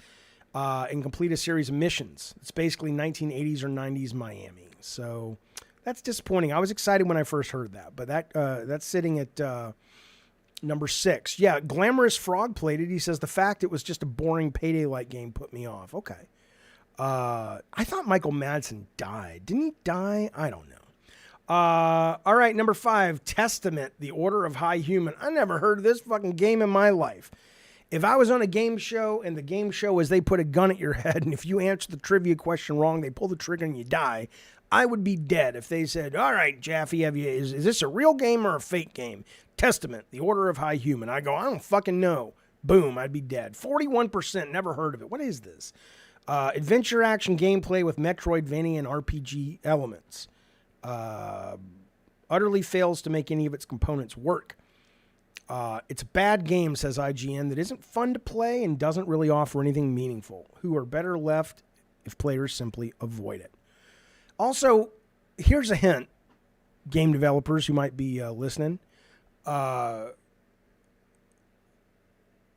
and complete a series of missions. It's basically 1980s or 90s Miami. So that's disappointing. I was excited when I first heard that, but that's sitting at number 6. Yeah, Glamorous Frog played it. He says the fact it was just a boring Payday-like game put me off. Okay. I thought Michael Madsen died. Didn't he die? I don't know. All right, number 5, Testament, The Order of High Human. I never heard of this fucking game in my life. If I was on a game show and the game show is they put a gun at your head and if you answer the trivia question wrong, they pull the trigger and you die, I would be dead if they said, all right, Jaffe, is this a real game or a fake game? Testament, The Order of High Human. I go, I don't fucking know. Boom, I'd be dead. 41%, never heard of it. What is this? Adventure action gameplay with Metroidvania and RPG elements. Utterly fails to make any of its components work. It's a bad game, says IGN, that isn't fun to play and doesn't really offer anything meaningful. Who are better left if players simply avoid it. Also, here's a hint, game developers who might be listening.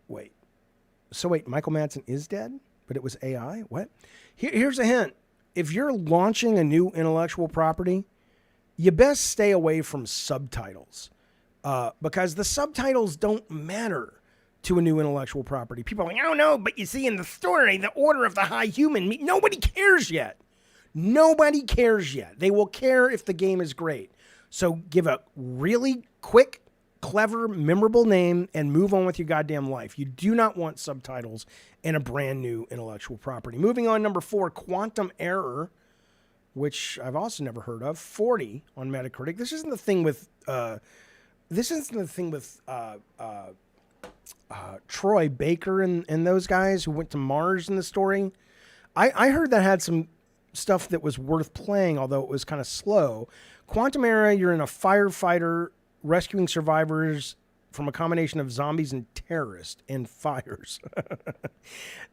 Wait, Michael Madsen is dead, but it was AI? What? Here's a hint. If you're launching a new intellectual property, you best stay away from subtitles because the subtitles don't matter to a new intellectual property. People are like, I don't know, but you see in the story, the Order of the High Human, nobody cares yet. Nobody cares yet. They will care if the game is great. So give a really quick, clever, memorable name and move on with your goddamn life. You do not want subtitles in a brand new intellectual property. Moving on, number 4, Quantum Error, which I've also never heard of. 40 on Metacritic. This isn't the thing with Troy Baker and those guys who went to Mars in the story. I heard that had some stuff that was worth playing, although it was kind of slow. Quantum Error, you're in a firefighter rescuing survivors from a combination of zombies and terrorists and fires.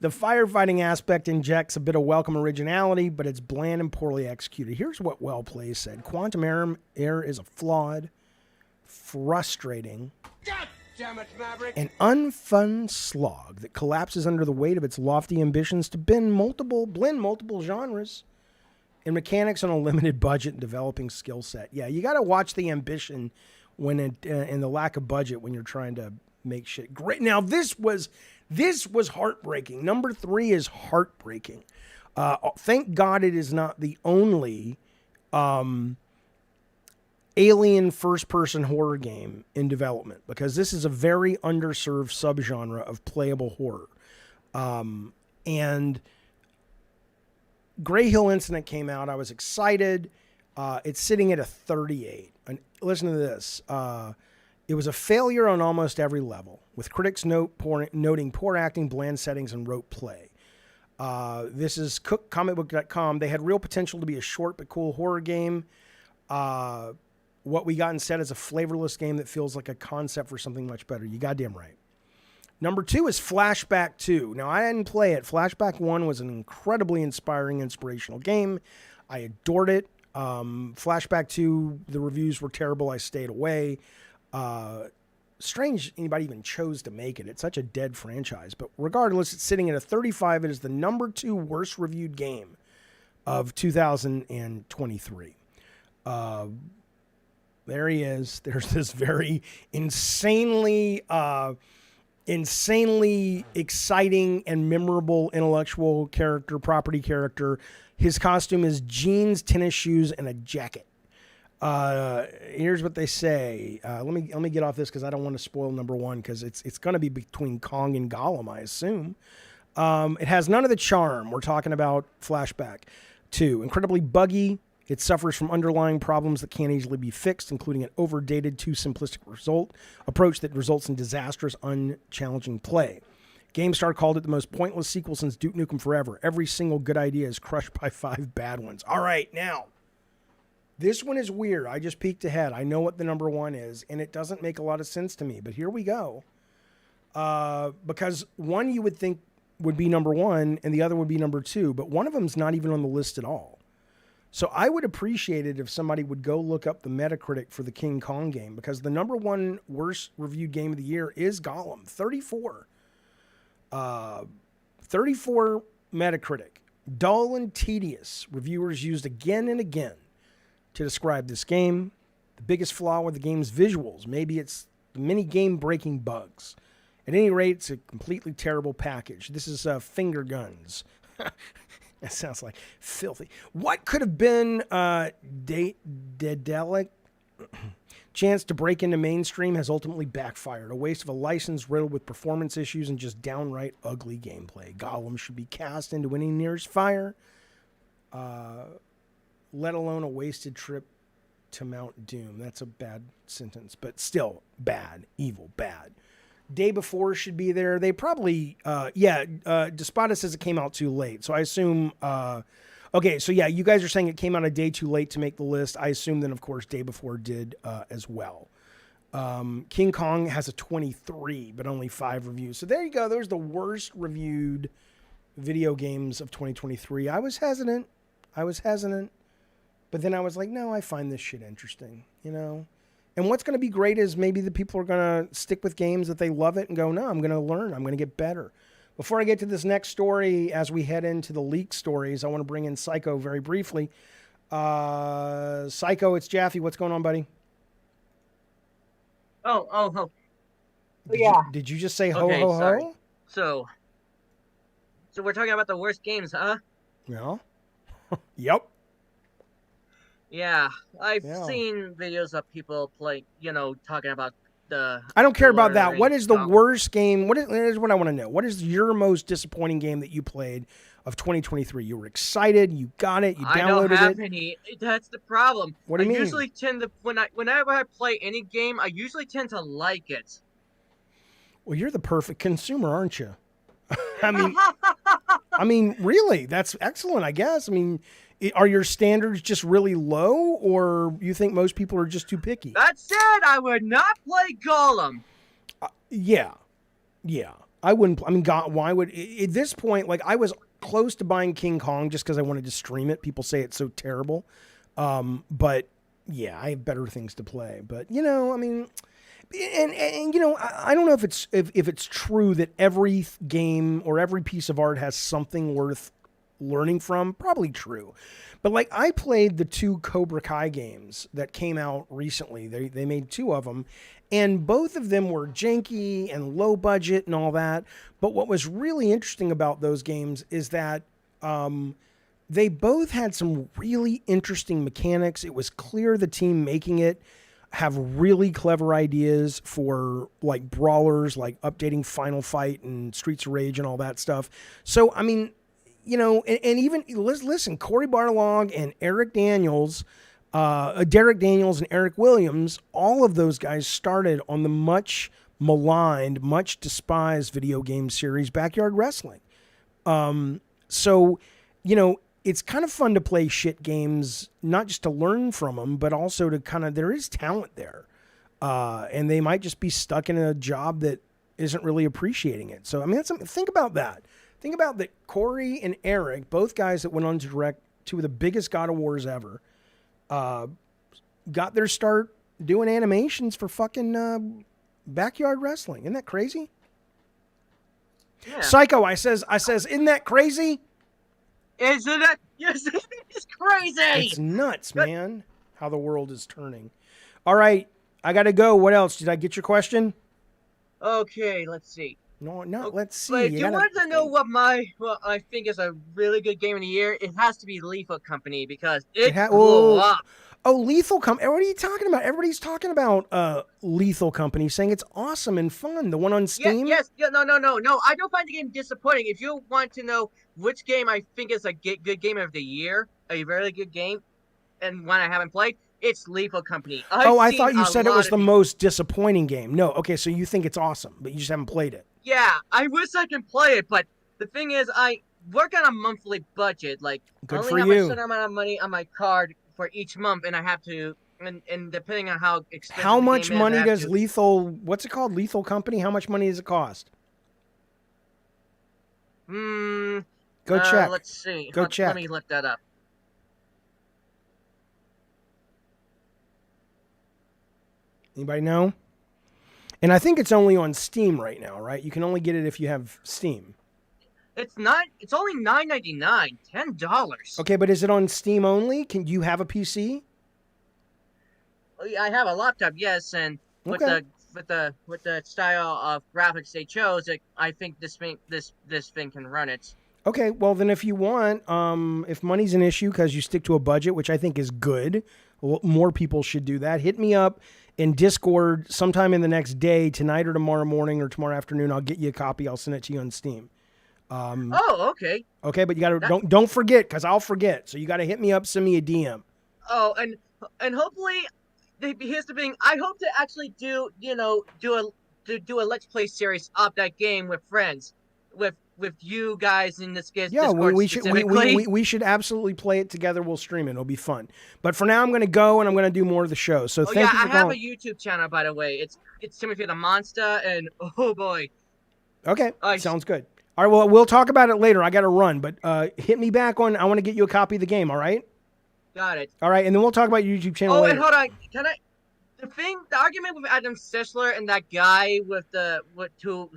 The firefighting aspect injects a bit of welcome originality, but it's bland and poorly executed. Here's what Wellplay said. Quantum Error is a flawed, frustrating, God damn it, Maverick! an unfun slog that collapses under the weight of its lofty ambitions to blend multiple genres and mechanics on a limited budget and developing skill set. Yeah, you got to watch the ambition when and the lack of budget when you're trying to make shit great. Now this was heartbreaking. Number 3 is heartbreaking. Thank God it is not the only alien first-person horror game in development, because this is a very underserved subgenre of playable horror. And Grey Hill Incident came out. I was excited. It's sitting at a 38. And listen to this. It was a failure on almost every level, with critics noting poor acting, bland settings, and rote play. This is cookcomicbook.com. They had real potential to be a short but cool horror game. What we got instead is a flavorless game that feels like a concept for something much better. You goddamn right. Number 2 is Flashback 2. Now, I didn't play it. Flashback 1 was an incredibly inspiring, inspirational game. I adored it. Flashback 2, the reviews were terrible. I stayed away. Strange anybody even chose to make it. It's such a dead franchise. But regardless, it's sitting at a 35. It is the number 2 worst reviewed game of 2023. There he is. There's this very insanely exciting and memorable intellectual property character. His costume is jeans, tennis shoes, and a jacket. Here's what they say. Let me get off this because I don't want to spoil number 1, because it's going to be between Kong and Gollum, I assume. It has none of the charm. We're talking about Flashback 2. Incredibly buggy. It suffers from underlying problems that can't easily be fixed, including an overdated, too simplistic approach that results in disastrous, unchallenging play. GameStar called it the most pointless sequel since Duke Nukem Forever. Every single good idea is crushed by 5 bad ones. All right, now, this one is weird. I just peeked ahead. I know what the number 1 is, and it doesn't make a lot of sense to me, but here we go. Because one you would think would be number 1, and the other would be number 2, but one of them's not even on the list at all. So I would appreciate it if somebody would go look up the Metacritic for the King Kong game, because the number 1 worst reviewed game of the year is Gollum, 34. 34 Metacritic. Dull and tedious. Reviewers used again and again to describe this game. The biggest flaw with the game's visuals. Maybe it's the many game-breaking bugs. At any rate, it's a completely terrible package. This is finger guns. That sounds like filthy. What could have been Daedalic chance to break into mainstream has ultimately backfired. A waste of a license riddled with performance issues and just downright ugly gameplay. Gollum should be cast into any nearest fire, let alone a wasted trip to Mount Doom. That's a bad sentence, but still bad, evil, bad. Day Before should be there. They probably, Despotta says it came out too late. So I assume, okay, so yeah, you guys are saying it came out a day too late to make the list. I assume then, of course, Day Before did as well. King Kong has a 23, but only 5 reviews. So there you go. There's the worst reviewed video games of 2023. I was hesitant, but then I was like, no, I find this shit interesting, you know? And what's going to be great is maybe the people are going to stick with games that they love it and go, no, I'm going to learn. I'm going to get better. Before I get to this next story, as we head into the leak stories, I want to bring in Psycho very briefly. Psycho, it's Jaffe. What's going on, buddy? Oh. Did you just say ho, Okay, ho, sorry. ho? So we're talking about the worst games, huh? Yeah. Yep. Yeah, I've Yeah. seen videos of people talking about the... I don't care about that. Wolverine What is the Kong. worst game? Here's what I want to know. What is your most disappointing game that you played of 2023? You were excited. You got it. You I don't downloaded have it. any. That's the problem. What do you mean? I usually tend to... Whenever I play any game, I usually tend to like it. Well, you're the perfect consumer, aren't you? I mean, really, that's excellent, I guess. I mean, are your standards just really low, or you think most people are just too picky? That said, I would not play Gollum. Yeah. I wouldn't. I mean, God, why would at this point? Like, I was close to buying King Kong just because I wanted to stream it. People say it's so terrible, but yeah, I have better things to play. But you know, I mean. And you know, I don't know if it's true that every game or every piece of art has something worth learning from. Probably true, but like I played the 2 Cobra Kai games that came out recently. They made 2 of them, and both of them were janky and low budget and all that. But what was really interesting about those games is that they both had some really interesting mechanics. It was clear the team making it have really clever ideas for like brawlers, like updating Final Fight and Streets of Rage and all that stuff. So, I mean, you know, and even listen, Cory Barlog and Derek Daniels and Eric Williams, all of those guys started on the much maligned, much despised video game series Backyard Wrestling. So, you know, it's kind of fun to play shit games, not just to learn from them, but also to kind of, there is talent there. And they might just be stuck in a job that isn't really appreciating it. So, I mean, think about that. Think about that. Corey and Eric, both guys that went on to direct 2 of the biggest God of Wars ever, got their start doing animations for fucking Backyard Wrestling. Isn't that crazy? Yeah. Psycho, I says, isn't that crazy? Isn't it? Yes, it's crazy. It's nuts, man, how the world is turning. All right, I got to go. What else? Did I get your question? Okay, let's see. No, let's see. But you want to know what I think is a really good game of the year? It has to be Lethal Company because it blew up. Oh, Lethal Company. What are you talking about? Everybody's talking about Lethal Company, saying it's awesome and fun. The one on Steam? No. I don't find the game disappointing. If you want to know which game I think is a good game of the year, a very good game, and one I haven't played, it's Lethal Company. I thought you said it was the most disappointing game. No, okay, so you think it's awesome, but you just haven't played it. Yeah, I wish I can play it, but the thing is, I work on a monthly budget. Like, I Good only for have a you. certain amount of money on my card for each month, and I have to, and depending on how How expensive the much game is, I money have does to. Lethal, what's it called? Lethal Company? How much money does it cost? Hmm. Go check. Let's see. Go Let check. me look that up. Anybody know? And I think it's only on Steam right now, right? You can only get it if you have Steam. It's not. It's only $9.99. $10. Okay, but is it on Steam only? Can you have a PC? I have a laptop, yes, and with Okay. the style of graphics they chose, I think this thing can run it. Okay, well then if you want, if money's an issue because you stick to a budget, which I think is good, more people should do that. Hit me up in Discord sometime in the next day, tonight or tomorrow morning or tomorrow afternoon. I'll get you a copy. I'll send it to you on Steam. Oh, okay. Okay, but you gotta don't forget because I'll forget. So you gotta hit me up, send me a DM. Oh, and hopefully, here's the thing. I hope to actually do a let's play series of that game with friends, with you guys in this case. Yeah, Discord we specifically. we should absolutely play it together. We'll stream it. It'll be fun. But for now, I'm gonna go and I'm gonna do more of the show. So Oh thank yeah, you I for have a calling. YouTube channel, by the way. It's Timothy the Monster, and oh boy. Okay, sounds good. All right, well, we'll talk about it later. I got to run, but hit me back on. I want to get you a copy of the game. All right. Got it. All right, and then we'll talk about your YouTube channel Oh, later. and hold on. Can I? The argument with Adam Sessler and that guy with who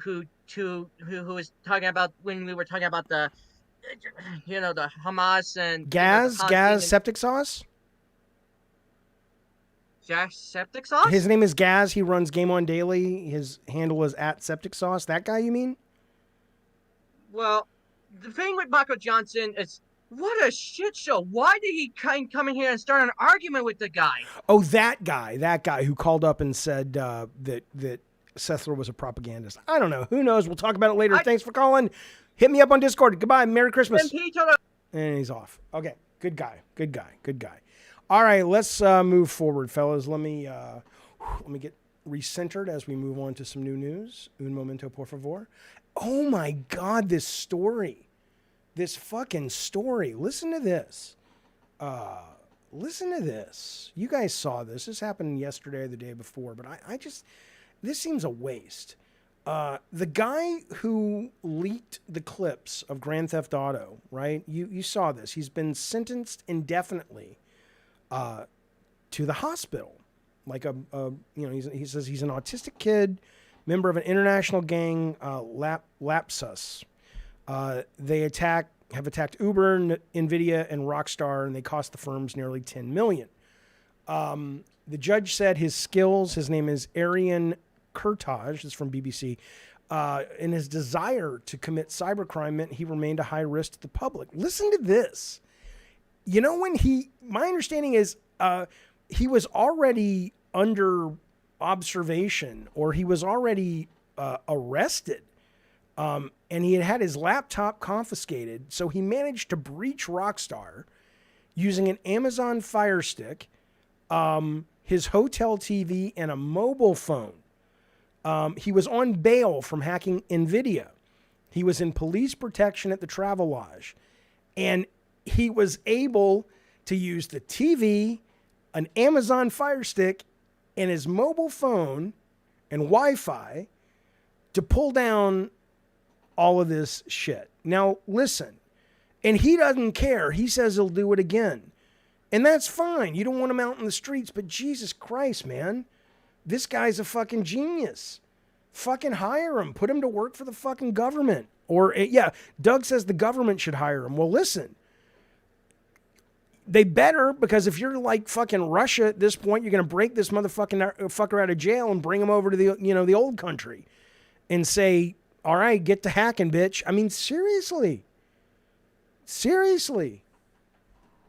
was talking about when we were talking about the Hamas and Gaz septic sauce. Septic sauce. His name is Gaz. He runs Game On Daily. His handle is @septic sauce. That guy, you mean? Well, the thing with Michael Johnson is, what a shit show. Why did he come in here and start an argument with the guy? Oh, that guy who called up and said that Sessler was a propagandist. I don't know. Who knows? We'll talk about it later. Thanks for calling. Hit me up on Discord. Goodbye. Merry Christmas. And he's off. Okay. Good guy. All right, let's move forward, fellas. Let me get recentered as we move on to some new news. Un momento, por favor. Oh my God, this story. This fucking story. Listen to this. You guys saw this. This happened yesterday or the day before, but I just, this seems a waste. The guy who leaked the clips of Grand Theft Auto, right? You saw this. He's been sentenced indefinitely to the hospital. Like he says he's an autistic kid, member of an international gang, Lapsus. They have attacked Uber, Nvidia, and Rockstar, and they cost the firms nearly $10 million. The judge said his skills, his name is Arian Kurtaj, this is from BBC, and his desire to commit cybercrime meant he remained a high risk to the public. Listen to this. You know, my understanding is he was already under observation, or he was already arrested, and he had his laptop confiscated. So he managed to breach Rockstar using an Amazon Fire Stick, his hotel TV, and a mobile phone. He was on bail from hacking Nvidia. He was in police protection at the Travelodge, and he was able to use the TV, an Amazon Fire Stick, and his mobile phone and Wi-Fi to pull down all of this shit. Now, listen, and he doesn't care. He says he'll do it again. And that's fine. You don't want him out in the streets, but Jesus Christ, man. This guy's a fucking genius. Fucking hire him. Put him to work for the fucking government. Or, yeah, Doug says the government should hire him. Well, listen. They better, because if you're like fucking Russia at this point, you're going to break this fucker out of jail and bring him over to the old country and say, all right, get to hacking, bitch. I mean, seriously. Seriously.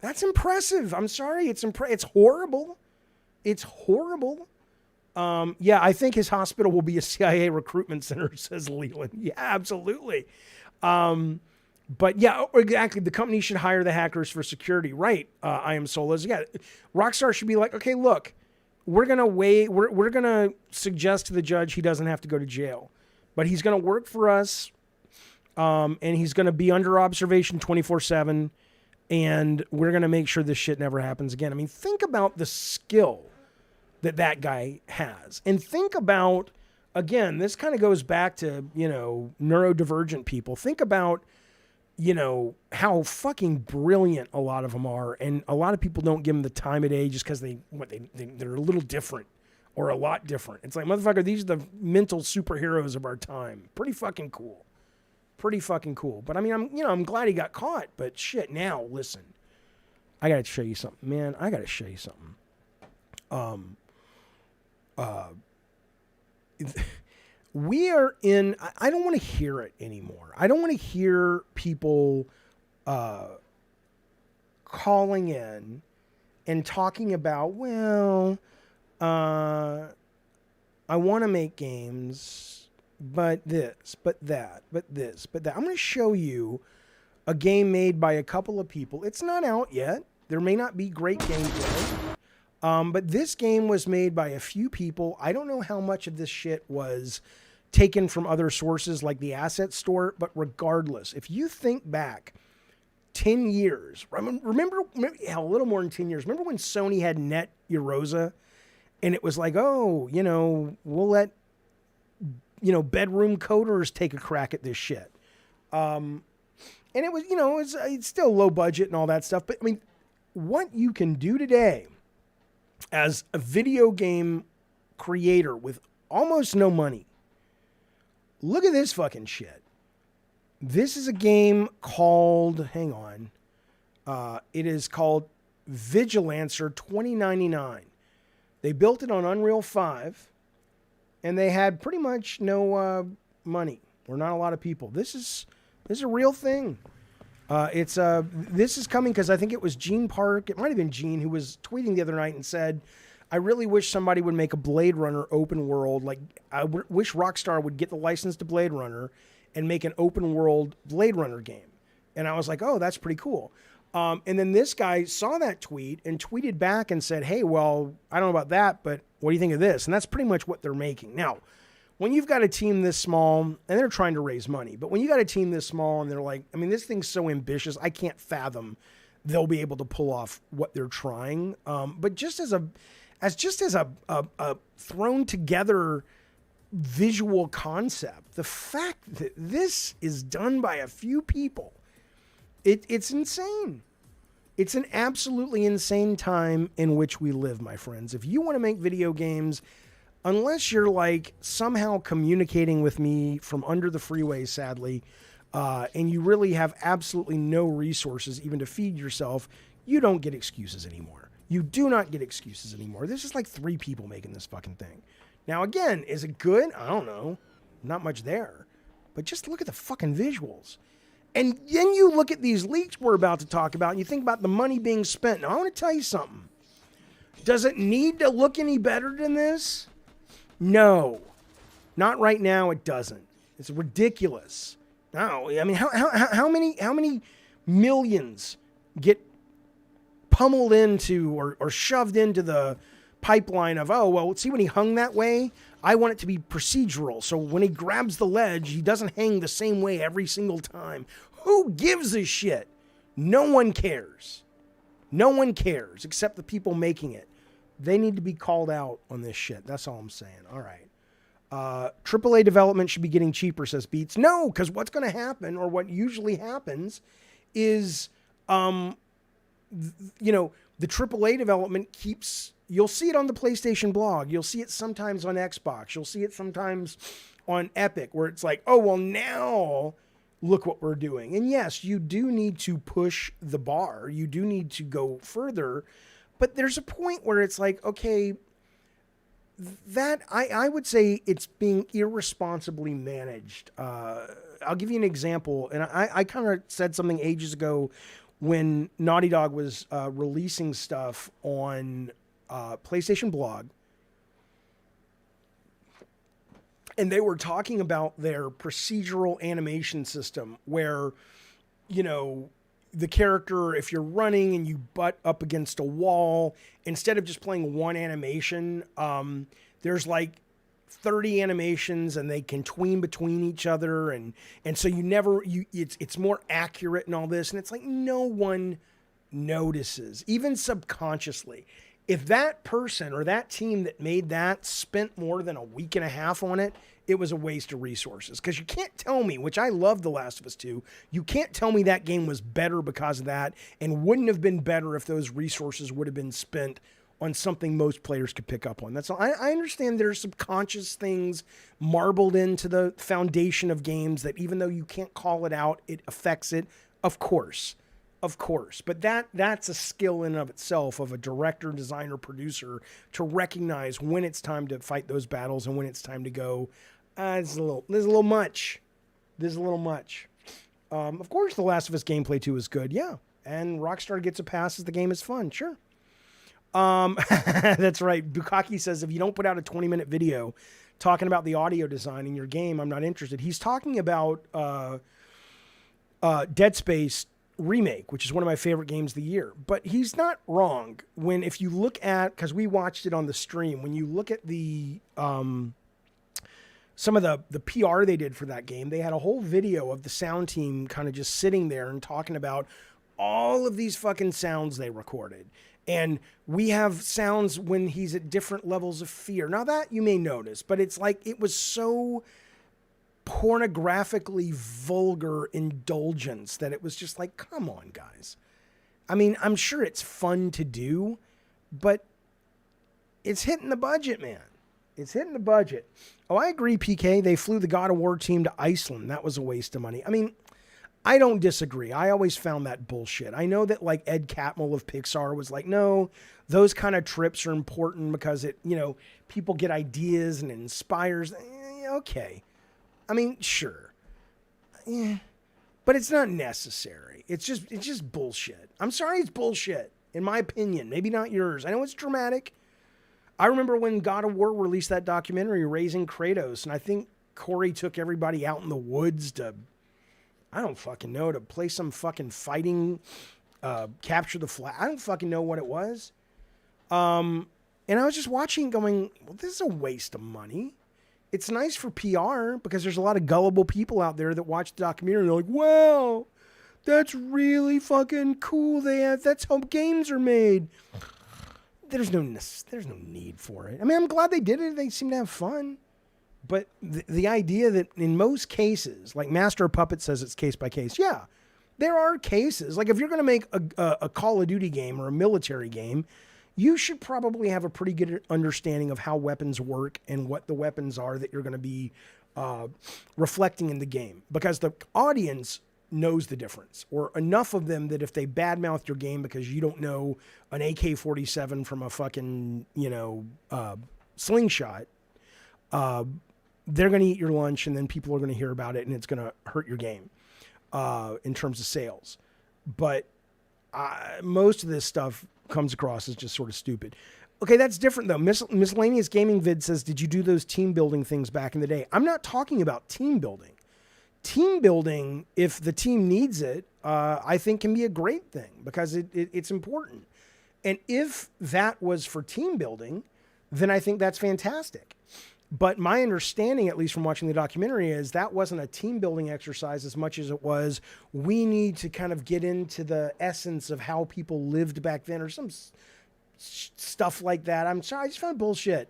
That's impressive. I'm sorry. It's horrible. It's horrible. Yeah, I think his hospital will be a CIA recruitment center, says Leland. Yeah, absolutely. But yeah, exactly. The company should hire the hackers for security. Right. I am Solas. Yeah. Rockstar should be like, okay, look, we're going to suggest to the judge he doesn't have to go to jail. but he's going to work for us, and he's going to be under observation 24/7, and we're going to make sure this shit never happens again. I mean, think about the skill that guy has, and think about, again, this kind of goes back to, neurodivergent people. Think about, how fucking brilliant a lot of them are, and a lot of people don't give them the time of day just because they're a little different or a lot different. It's like, motherfucker, these are the mental superheroes of our time. Pretty fucking cool. Pretty fucking cool. But I mean, I'm glad he got caught. But shit, now listen, I gotta show you something, man. I gotta show you something. We are in, I don't want to hear it anymore. I don't want to hear people calling in and talking about, well, I want to make games, but this, but that, but this, but that. I'm going to show you a game made by a couple of people. It's not out yet. There may not be great gameplay. But this game was made by a few people. I don't know how much of this shit was taken from other sources like the asset store, but regardless, if you think back 10 years, remember a little more than 10 years, remember when Sony had Net Erosa and it was like, oh, we'll let, bedroom coders take a crack at this shit. And it was, it's still low budget and all that stuff. But I mean, what you can do today as a video game creator with almost no money. Look at this fucking shit. This is a game called, hang on. It is called Vigilancer 2099. They built it on Unreal 5 and they had pretty much no money or not a lot of people. This is a real thing. This is coming because I think it was Gene Park. It might have been Gene who was tweeting the other night and said, I really wish somebody would make a Blade Runner open world. Like, I wish Rockstar would get the license to Blade Runner and make an open world Blade Runner game. And I was like, oh, that's pretty cool. And then this guy saw that tweet and tweeted back and said, hey, well, I don't know about that, but what do you think of this? And that's pretty much what they're making. Now, when you've got a team this small, and they're trying to raise money, but when you got a team this small and they're like, I mean, this thing's so ambitious, I can't fathom they'll be able to pull off what they're trying. But just as a thrown together visual concept, the fact that this is done by a few people, it's insane. It's an absolutely insane time in which we live, my friends. If you want to make video games, unless you're like somehow communicating with me from under the freeway, sadly, and you really have absolutely no resources even to feed yourself, you don't get excuses anymore. You do not get excuses anymore. There's just like 3 people making this fucking thing. Now, again, is it good? I don't know. Not much there. But just look at the fucking visuals. And then you look at these leaks we're about to talk about and you think about the money being spent. Now, I want to tell you something. Does it need to look any better than this? No, not right now. It doesn't. It's ridiculous. No, I mean, how many millions get pummeled into or shoved into the pipeline of, oh, well, see when he hung that way, I want it to be procedural. So when he grabs the ledge, he doesn't hang the same way every single time. Who gives a shit? No one cares. No one cares except the people making it. They need to be called out on this shit. That's all I'm saying. All right. AAA development should be getting cheaper, says Beats. No, because what's going to happen, or what usually happens, is, the AAA development keeps... You'll see it on the PlayStation blog. You'll see it sometimes on Xbox. You'll see it sometimes on Epic, where it's like, oh, well, now look what we're doing. And yes, you do need to push the bar. You do need to go further. But there's a point where it's like, okay, that I would say it's being irresponsibly managed. I'll give you an example. And I kind of said something ages ago when Naughty Dog was releasing stuff on PlayStation blog. And they were talking about their procedural animation system where, the character, if you're running and you butt up against a wall, instead of just playing one animation, there's like 30 animations and they can tween between each other, and so it's more accurate and all this, and it's like no one notices, even subconsciously. If that person or that team that made that spent more than a week and a half on it, it was a waste of resources. Because you can't tell me, which I love The Last of Us 2, you can't tell me that game was better because of that and wouldn't have been better if those resources would have been spent on something most players could pick up on. That's all. I understand there's subconscious things marbled into the foundation of games that even though you can't call it out, it affects it. Of course. But that's a skill in and of itself of a director, designer, producer to recognize when it's time to fight those battles and when it's time to go, there's a little much. Of course, The Last of Us gameplay 2 is good. Yeah. And Rockstar gets a pass as the game is fun. Sure. That's right. Bukaki says, if you don't put out a 20-minute video talking about the audio design in your game, I'm not interested. He's talking about Dead Space remake, which is one of my favorite games of the year. But he's not wrong if you look at, because we watched it on the stream, when you look at the some of the PR they did for that game, they had a whole video of the sound team kind of just sitting there and talking about all of these fucking sounds they recorded. And we have sounds when he's at different levels of fear. Now that you may notice, but it's like it was so pornographically vulgar indulgence that it was just like, come on, guys. I mean, I'm sure it's fun to do, but it's hitting the budget, man. It's hitting the budget. Oh, I agree, PK. They flew the God of War team to Iceland. That was a waste of money. I mean, I don't disagree. I always found that bullshit. I know that like Ed Catmull of Pixar was like, no, those kind of trips are important because it, people get ideas and it inspires. Okay. I mean, sure. Yeah. But it's not necessary. It's just bullshit. I'm sorry, it's bullshit, in my opinion. Maybe not yours. I know it's dramatic. I remember when God of War released that documentary, Raising Kratos, and I think Corey took everybody out in the woods to, I don't fucking know, to play some fucking fighting, capture the flag. I don't fucking know what it was. And I was just watching going, well, this is a waste of money. It's nice for PR because there's a lot of gullible people out there that watch the documentary and they're like, wow, that's really fucking cool. That's how games are made. There's no need for it. I mean, I'm glad they did it. They seem to have fun. But the idea that in most cases, like Master of Puppets says it's case by case. Yeah, there are cases. Like if you're going to make a Call of Duty game or a military game, you should probably have a pretty good understanding of how weapons work and what the weapons are that you're going to be reflecting in the game. Because the audience knows the difference, or enough of them that if they badmouth your game because you don't know an AK-47 from a fucking, slingshot, they're going to eat your lunch and then people are going to hear about it and it's going to hurt your game in terms of sales. But most of this stuff comes across as just sort of stupid. Okay, that's different though. Miscellaneous Gaming Vid says, did you do those team building things back in the day? I'm not talking about team building. Team building, if the team needs it, I think can be a great thing because it's important. And if that was for team building, then I think that's fantastic. But my understanding, at least from watching the documentary, is that wasn't a team building exercise as much as it was, we need to kind of get into the essence of how people lived back then or some stuff like that. I'm sorry, I just found it bullshit.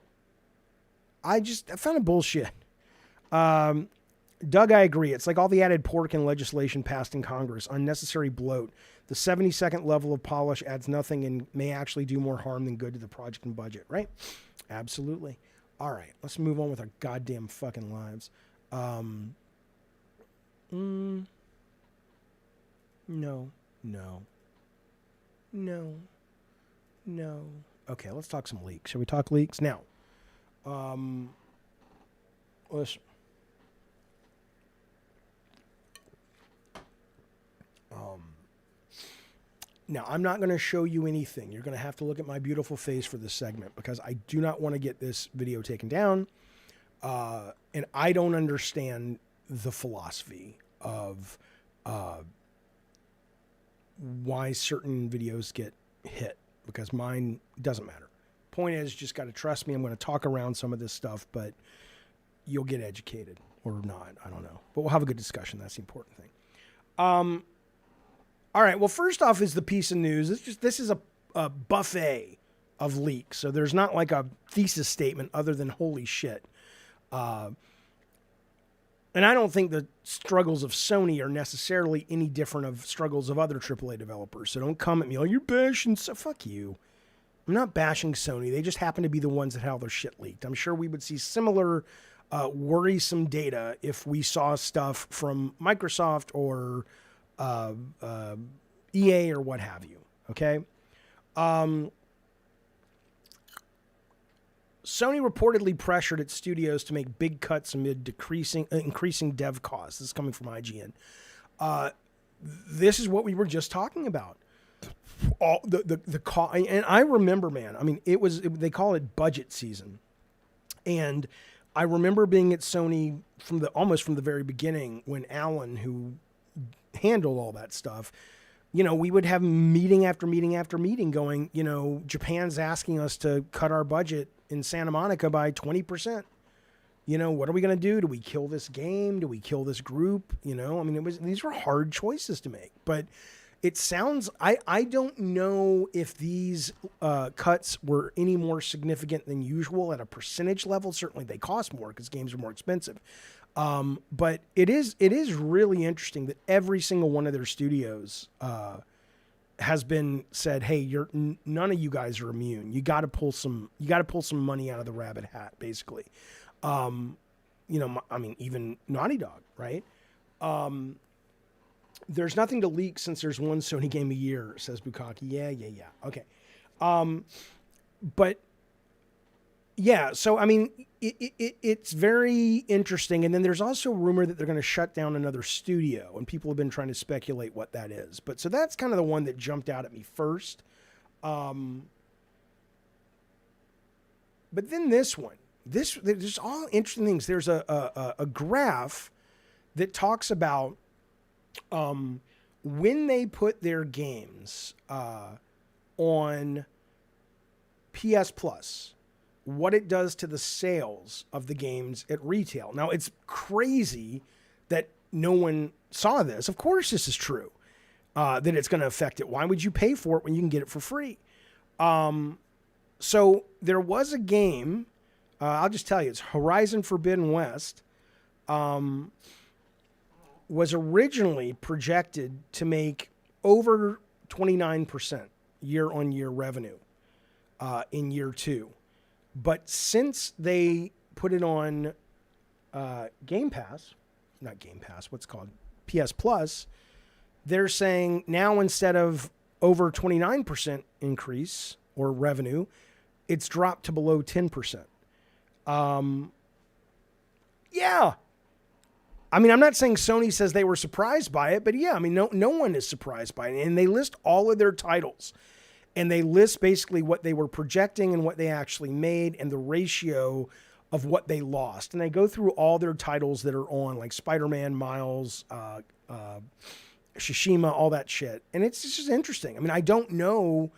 I found it bullshit. Doug, I agree. It's like all the added pork and legislation passed in Congress. Unnecessary bloat. The 72nd level of polish adds nothing and may actually do more harm than good to the project and budget, right? Absolutely. All right, let's move on with our goddamn fucking lives. No. Okay, let's talk some leaks. Shall we talk leaks? Now, listen. Now, I'm not going to show you anything. You're going to have to look at my beautiful face for this segment because I do not want to get this video taken down. And I don't understand the philosophy of why certain videos get hit because mine doesn't matter. Point is, just got to trust me. I'm going to talk around some of this stuff, but you'll get educated or not. I don't know. But we'll have a good discussion. That's the important thing. All right. Well, first off is the piece of news. This is a buffet of leaks. So there's not like a thesis statement other than holy shit. And I don't think the struggles of Sony are necessarily any different of struggles of other AAA developers. So don't come at me, oh, you're bashing. So fuck you. I'm not bashing Sony. They just happen to be the ones that had all their shit leaked. I'm sure we would see similar worrisome data if we saw stuff from Microsoft or EA or what have you. Okay. Sony reportedly pressured its studios to make big cuts amid increasing dev costs. This is coming from IGN. This is what we were just talking about. All the cost, and I remember, man. I mean, they call it budget season, and I remember being at Sony almost from the very beginning when Alan, who handled all that stuff, we would have meeting after meeting after meeting going, Japan's asking us to cut our budget in Santa Monica by 20%. What are we going to do? Do we kill this game? Do we kill this group? I mean, these were hard choices to make, but it sounds, I don't know if these cuts were any more significant than usual at a percentage level. Certainly they cost more because games are more expensive. But it is really interesting that every single one of their studios has been said, hey, none of you guys are immune. You got to pull some money out of the rabbit hat, basically. I mean, even Naughty Dog, right? There's nothing to leak since there's one Sony game a year, says Bukaki. Yeah. Okay. But yeah, so I mean, it's very interesting. And then there's also a rumor that they're going to shut down another studio, and people have been trying to speculate what that is. But so that's kind of the one that jumped out at me first. But then this one, there's all interesting things. There's a graph that talks about when they put their games on PS Plus, what it does to the sales of the games at retail. Now, it's crazy that no one saw this. Of course this is true, that it's going to affect it. Why would you pay for it when you can get it for free? So there was a game, I'll just tell you, it's Horizon Forbidden West, was originally projected to make over 29% year-on-year revenue in year 2. But since they put it on Game Pass, what's it called? PS Plus, they're saying now instead of over 29% increase or revenue, it's dropped to below 10%. Yeah. I mean, I'm not saying Sony says they were surprised by it, but yeah, I mean, no one is surprised by it. And they list all of their titles, and they list basically what they were projecting and what they actually made and the ratio of what they lost. And they go through all their titles that are on, like Spider-Man, Miles, Tsushima, all that shit. And it's just interesting. I mean, I don't know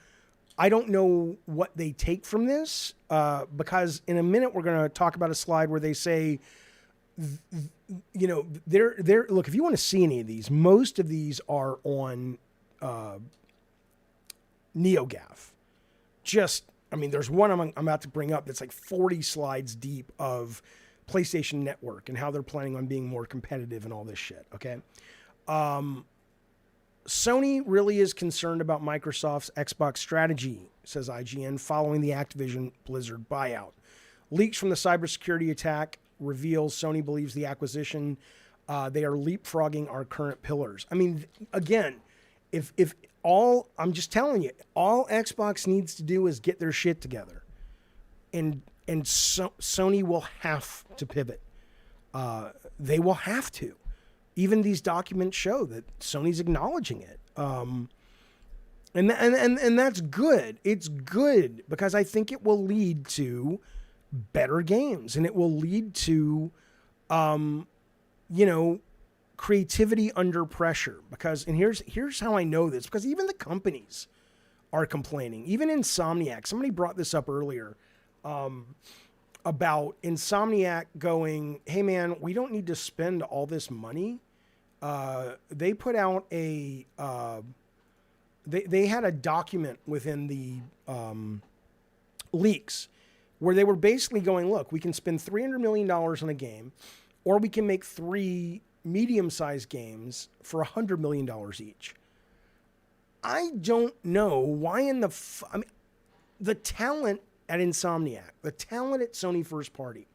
what they take from this, because in a minute we're going to talk about a slide where they say, they're look, if you want to see any of these, most of these are on NeoGAF. I mean, there's one I'm about to bring up that's like 40 slides deep of PlayStation Network and how they're planning on being more competitive and all this shit, okay? Sony really is concerned about Microsoft's Xbox strategy, says IGN, following the Activision Blizzard buyout. Leaks from the cybersecurity attack reveals Sony believes the acquisition, they are leapfrogging our current pillars. I mean, again, I'm just telling you, all Xbox needs to do is get their shit together, and Sony will have to pivot. They will have to. Even these documents show that Sony's acknowledging it, and that's good. It's good because I think it will lead to better games, and it will lead to, creativity under pressure. Because, and here's how I know this, because even the companies are complaining. Even Insomniac, somebody brought this up earlier. about Insomniac going, hey man, we don't need to spend all this money. They put out a, they had a document within the leaks where they were basically going, look, we can spend $300 million on a game, or we can make 3 medium-sized games for $100 million each. I don't know why in the... I mean, the talent at Insomniac, the talent at Sony First Party,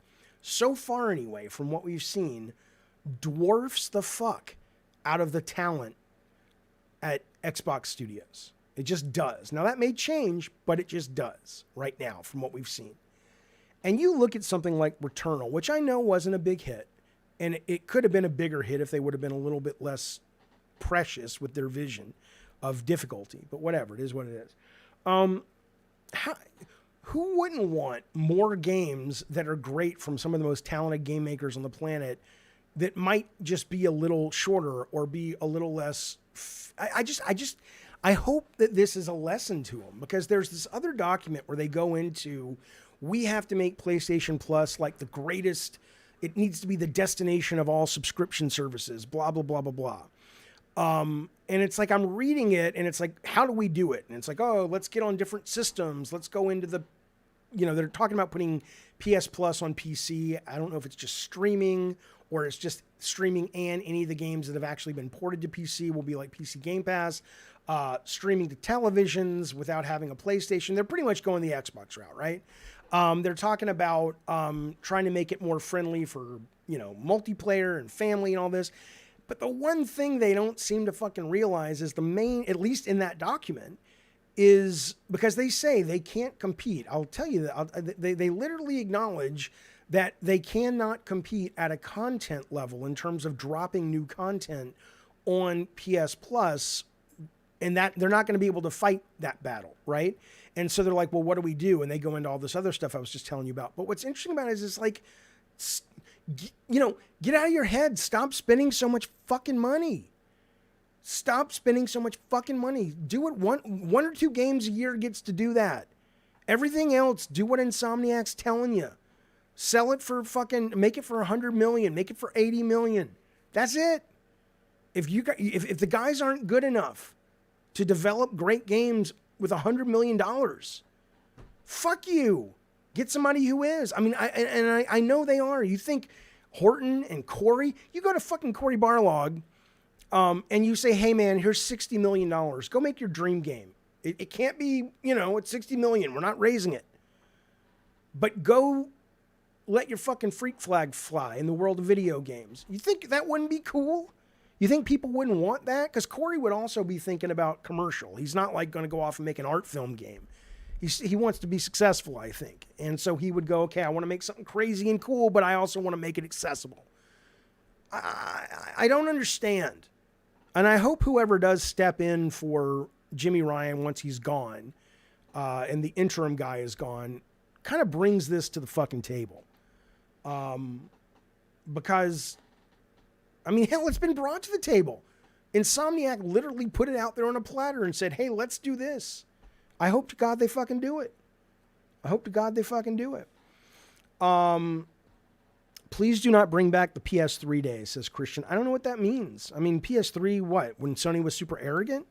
so far anyway, from what we've seen, dwarfs the fuck out of the talent at Xbox Studios. It just does. Now, that may change, but it just does right now from what we've seen. And you look at something like Returnal, which I know wasn't a big hit, and it could have been a bigger hit if they would have been a little bit less precious with their vision of difficulty. But whatever, it is what it is. Who wouldn't want more games that are great from some of the most talented game makers on the planet that might just be a little shorter or be a little less... I hope that this is a lesson to them, because there's this other document where they go into, we have to make PlayStation Plus like the greatest... It needs to be the destination of all subscription services, blah, blah, blah, blah, blah. And it's like, I'm reading it and it's like, how do we do it? And it's like, oh, let's get on different systems. Let's go into the, they're talking about putting PS Plus on PC. I don't know if it's just streaming or it's just streaming, and any of the games that have actually been ported to PC will be like PC Game Pass, streaming to televisions without having a PlayStation. They're pretty much going the Xbox route, right? They're talking about trying to make it more friendly for, multiplayer and family and all this. But the one thing they don't seem to fucking realize is the main, at least in that document, is because they say they can't compete. I'll tell you that they literally acknowledge that they cannot compete at a content level in terms of dropping new content on PS Plus, and that they're not going to be able to fight that battle, right? And so they're like, well, what do we do? And they go into all this other stuff I was just telling you about. But what's interesting about it is it's like, get out of your head. Stop spending so much fucking money. Stop spending so much fucking money. Do it one or two games a year gets to do that. Everything else, do what Insomniac's telling you. Sell it for fucking, make it for 100 million, make it for 80 million. That's it. If the guys aren't good enough to develop great games with $100 million, fuck you. Get somebody who is. I mean, I know they are. You think Horton and Corey, you go to fucking Corey Barlog, and you say, hey man, here's $60 million. Go make your dream game. It can't be, it's 60 million. We're not raising it. But go let your fucking freak flag fly in the world of video games. You think that wouldn't be cool? You think people wouldn't want that? Because Corey would also be thinking about commercial. He's not like going to go off and make an art film game. He wants to be successful, I think. And so he would go, okay, I want to make something crazy and cool, but I also want to make it accessible. I don't understand. And I hope whoever does step in for Jimmy Ryan once he's gone, and the interim guy is gone, kind of brings this to the fucking table. Because, I mean, hell, it's been brought to the table. Insomniac literally put it out there on a platter and said, hey, let's do this. I hope to God they fucking do it. I hope to God they fucking do it. Please do not bring back the PS3 days, says Christian. I don't know what that means. I mean, PS3, what? When Sony was super arrogant?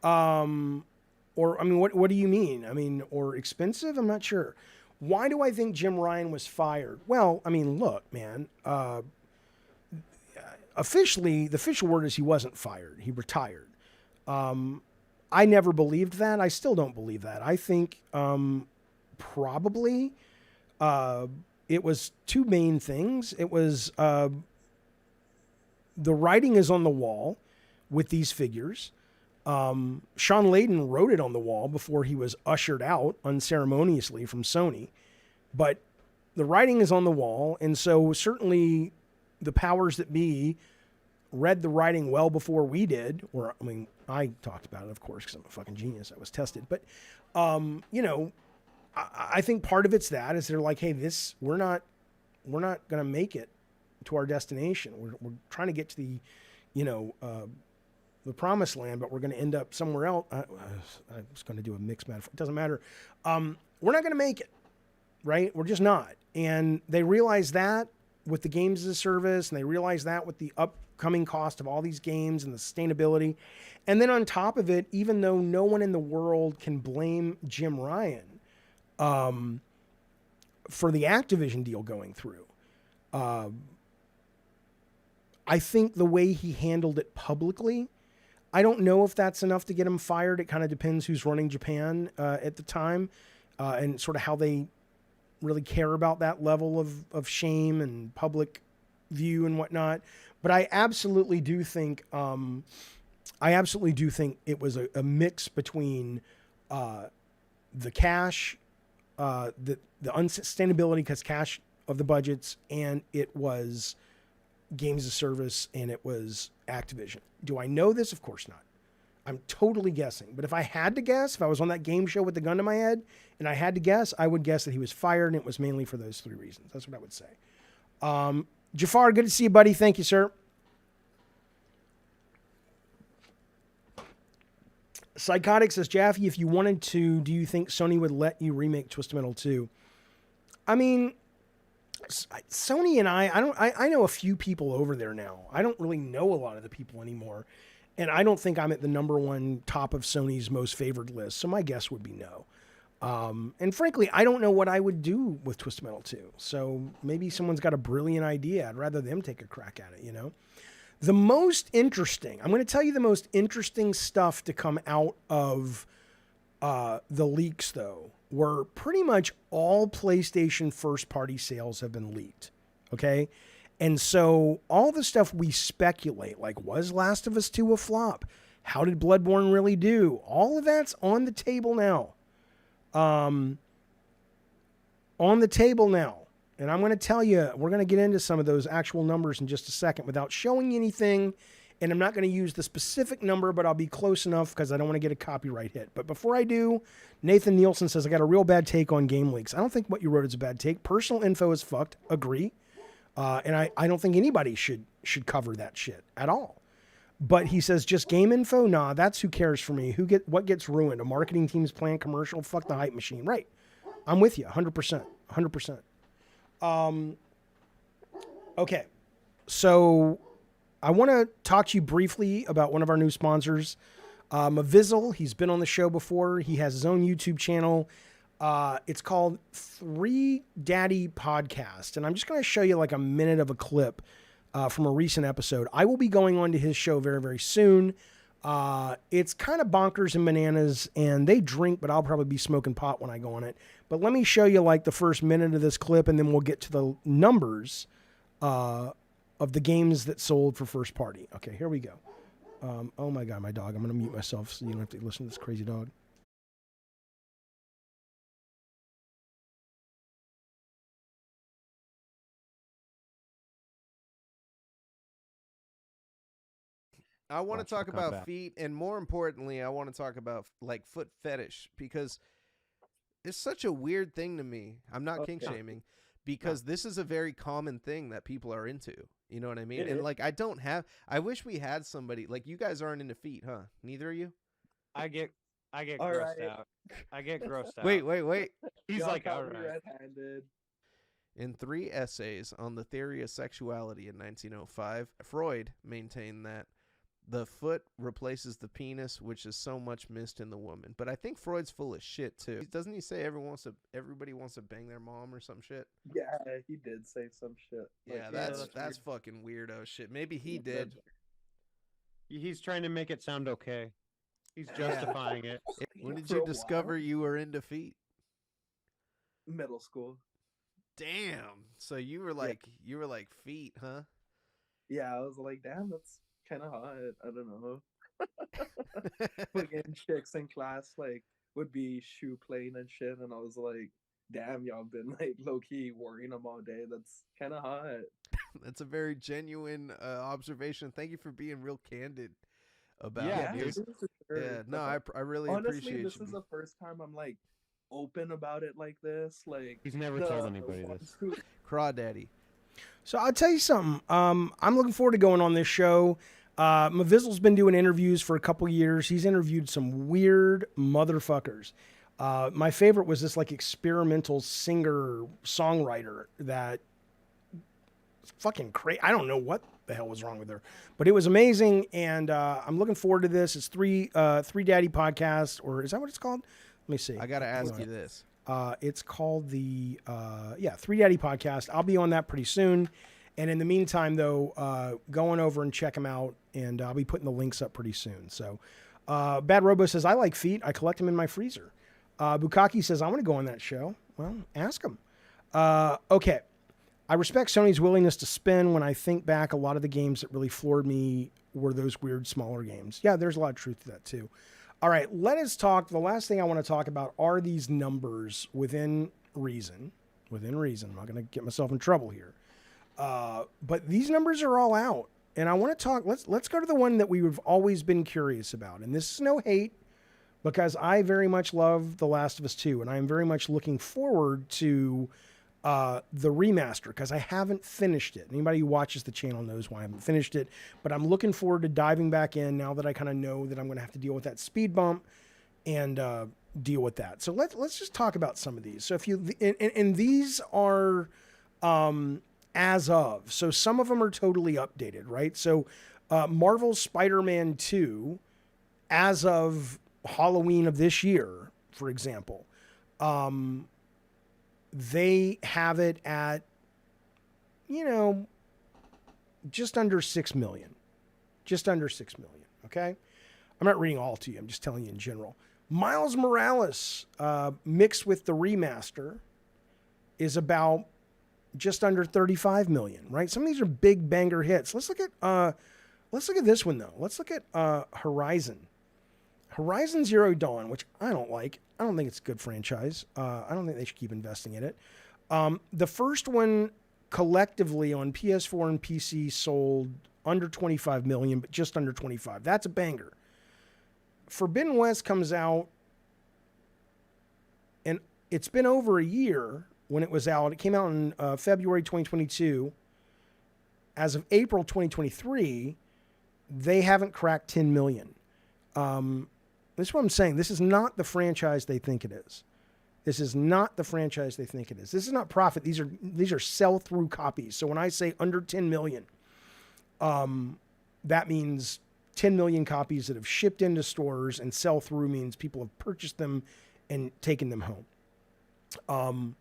Or, I mean, what do you mean? I mean, or expensive? I'm not sure. Why do I think Jim Ryan was fired? Well, I mean, look, man. Officially, the official word is he wasn't fired. He retired. I never believed that. I still don't believe that. I think probably it was two main things. It was the writing is on the wall with these figures. Sean Layden wrote it on the wall before he was ushered out unceremoniously from Sony. But the writing is on the wall, and so certainly the powers that be read the writing well before we did. Or, I mean, I talked about it, of course, because I'm a fucking genius. I was tested. But, I think part of it's that is they're like, hey, we're not going to make it to our destination. We're trying to get to the promised land, but we're going to end up somewhere else. I was going to do a mixed metaphor. It doesn't matter. We're not going to make it. right? We're just not. And they realize that with the games as a service, and they realize that with the upcoming cost of all these games and the sustainability. And then on top of it, even though no one in the world can blame Jim Ryan for the Activision deal going through, I think the way he handled it publicly, I don't know if that's enough to get him fired. It kind of depends who's running Japan at the time and sort of how they really care about that level of shame and public view and whatnot. But I absolutely do think it was a mix between the cash, the unsustainability because cash of the budgets, and it was games of service, and it was Activision. Do I know this? Of course not. I'm totally guessing. But if I had to guess, if I was on that game show with the gun to my head and I had to guess, I would guess that he was fired, and it was mainly for those 3 reasons. That's what I would say. Jafar, good to see you, buddy. Thank you, sir. Psychotic says, Jaffe, if you wanted to, do you think Sony would let you remake Twisted Metal 2? I mean, Sony and I know a few people over there now. I don't really know a lot of the people anymore. And I don't think I'm at the #1 top of Sony's most favored list. So my guess would be no. And frankly, I don't know what I would do with Twisted Metal 2. So maybe someone's got a brilliant idea. I'd rather them take a crack at it, you know? The most interesting, I'm going to tell you the most interesting stuff to come out of the leaks, though, were pretty much all PlayStation first-party sales have been leaked, okay? And so all the stuff we speculate, like was Last of Us 2 a flop? How did Bloodborne really do? All of that's on the table now. On the table now. And I'm going to tell you, we're going to get into some of those actual numbers in just a second without showing you anything. And I'm not going to use the specific number, but I'll be close enough because I don't want to get a copyright hit. But before I do, Nathan Nielsen says, I got a real bad take on game leaks. I don't think what you wrote is a bad take. Personal info is fucked. Agree. And I don't think anybody should cover that shit at all. But he says, just game info? Nah, that's who cares for me. What gets ruined? A marketing team's plan commercial? Fuck the hype machine. Right. I'm with you. 100%. 100%. Okay. So I want to talk to you briefly about one of our new sponsors, Mavizzle. He's been on the show before. He has his own YouTube channel. It's called 3 Daddy Podcast. And I'm just going to show you like a minute of a clip from a recent episode. I will be going on to his show very, very soon. It's kind of bonkers and bananas, and they drink, but I'll probably be smoking pot when I go on it. But let me show you like the first minute of this clip, and then we'll get to the numbers of the games that sold for first party. Okay, here we go. Oh my God, my dog. I'm going to mute myself so you don't have to listen to this crazy dog. I want to talk about feet, and more importantly, I want to talk about like foot fetish, because it's such a weird thing to me. I'm not kink shaming, because this is a very common thing that people are into. You know what I mean? And like, I wish we had somebody like you guys aren't into feet, huh? Neither of you? I get grossed out. I get grossed out. Wait. He's like, all right. Red-handed. In 3 essays on the theory of sexuality in 1905, Freud maintained that the foot replaces the penis, which is so much missed in the woman. But I think Freud's full of shit too. Doesn't he say everybody wants to bang their mom or some shit? Yeah, he did say some shit. Yeah, that's fucking weirdo shit. Maybe he did. He's trying to make it sound okay. He's justifying it. When did you discover you were into feet? Middle school. Damn. So you were like feet, huh? Yeah, I was like, damn, that's kind of hot. I don't know. Fucking chicks in class like would be shoe playing and shit, and I was like, damn, y'all been like low key worrying them all day. That's kind of hot. That's a very genuine observation. Thank you for being real candid about it. Dude. Sure. Yeah, no, I really honestly, appreciate this you. is the first time I'm like open about it like this. Like, he's never told anybody this. Crawdaddy. So I'll tell you something. I'm looking forward to going on this show. Mavizzle's been doing interviews for a couple years. He's interviewed some weird motherfuckers. My favorite was this like experimental singer-songwriter that fucking crazy. I don't know what the hell was wrong with her, but it was amazing. And I'm looking forward to this. It's Three Daddy Podcast, or is that what it's called? Let me see. I got to ask you this. It's called Three Daddy Podcast. I'll be on that pretty soon. And in the meantime, though, go on over and check them out, and I'll be putting the links up pretty soon. So, Bad Robo says, I like feet. I collect them in my freezer. Bukaki says, I want to go on that show. Well, ask him. Okay. I respect Sony's willingness to spin. When I think back, a lot of the games that really floored me were those weird, smaller games. Yeah, there's a lot of truth to that, too. All right, let us talk. The last thing I want to talk about are these numbers within reason. Within reason. I'm not going to get myself in trouble here. But these numbers are all out. And I want to talk. Let's go to the one that we've always been curious about. And this is no hate, because I very much love The Last of Us 2. And I'm very much looking forward to the remaster, because I haven't finished it. Anybody who watches the channel knows why I haven't finished it. But I'm looking forward to diving back in now that I kind of know that I'm going to have to deal with that speed bump and deal with that. So let's just talk about some of these. So if you and these are as of. So some of them are totally updated, right? So Marvel's Spider-Man 2, as of Halloween of this year, for example, they have it at, just under 6 million. Just under 6 million, okay? I'm not reading all to you. I'm just telling you in general. Miles Morales, mixed with the remaster, is about just under 35 million, right? Some of these are big banger hits. Let's look at this one, though. Let's look at Horizon. Horizon Zero Dawn, which I don't like. I don't think it's a good franchise. I don't think they should keep investing in it. The first one collectively on PS4 and PC sold under 25 million, but just under 25. That's a banger. Forbidden West comes out, and it's been over a year when it was out. It came out in February 2022. As of April 2023, they haven't cracked 10 million. This is what I'm saying. This is not the franchise they think it is. This is not the franchise they think it is. This is not profit. These are sell-through copies. So when I say under 10 million, that means 10 million copies that have shipped into stores, and sell-through means people have purchased them and taken them home.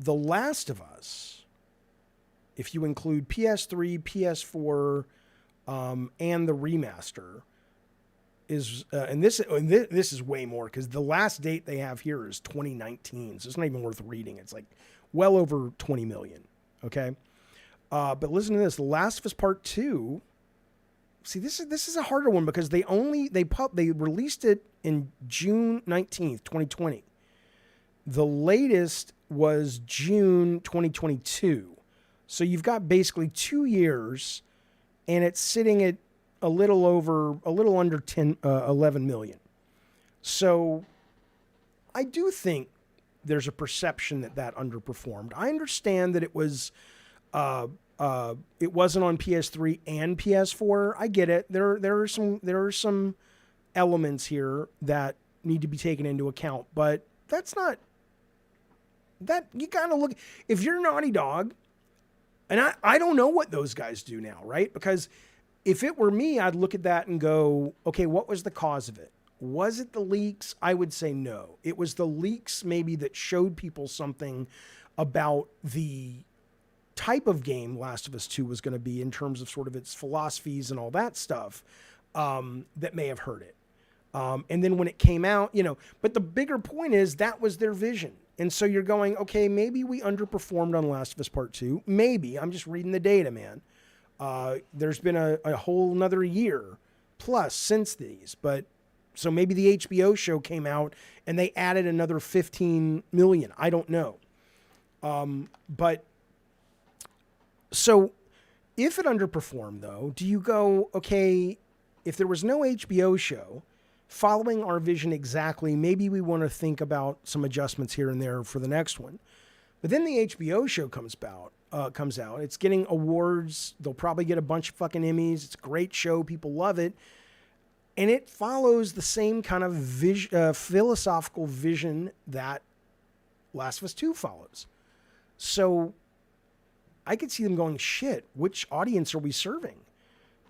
The Last of Us, if you include PS3, PS4, and the remaster, is and this is way more, because the last date they have here is 2019, so it's not even worth reading. It's like well over 20 million. Okay, but listen to this: The Last of Us Part 2. See, this is a harder one, because they released it in June 19th, 2020. The latest was June 2022. So you've got basically 2 years, and it's sitting at a little under 11 million. So I do think there's a perception that underperformed. I understand that it was, it wasn't on PS3 and PS4. I get it. There are some elements here that need to be taken into account, but that's not, that you gotta look, if you're Naughty Dog, and I don't know what those guys do now, right? Because if it were me, I'd look at that and go, okay, what was the cause of it? Was it the leaks? I would say no. It was the leaks maybe that showed people something about the type of game Last of Us 2 was going to be, in terms of sort of its philosophies and all that stuff, that may have hurt it. And then when it came out, but the bigger point is that was their vision. And so you're going, okay, maybe we underperformed on Last of Us Part 2. Maybe. I'm just reading the data, man. There's been a whole another year plus since these, but so maybe the HBO show came out and they added another 15 million. I don't know. But so if it underperformed, though, do you go, okay, if there was no HBO show following our vision exactly, maybe we want to think about some adjustments here and there for the next one. But then the HBO show comes out. It's getting awards. They'll probably get a bunch of fucking Emmys. It's a great show. People love it. And it follows the same kind of philosophical vision that Last of Us 2 follows. So I could see them going, shit, which audience are we serving?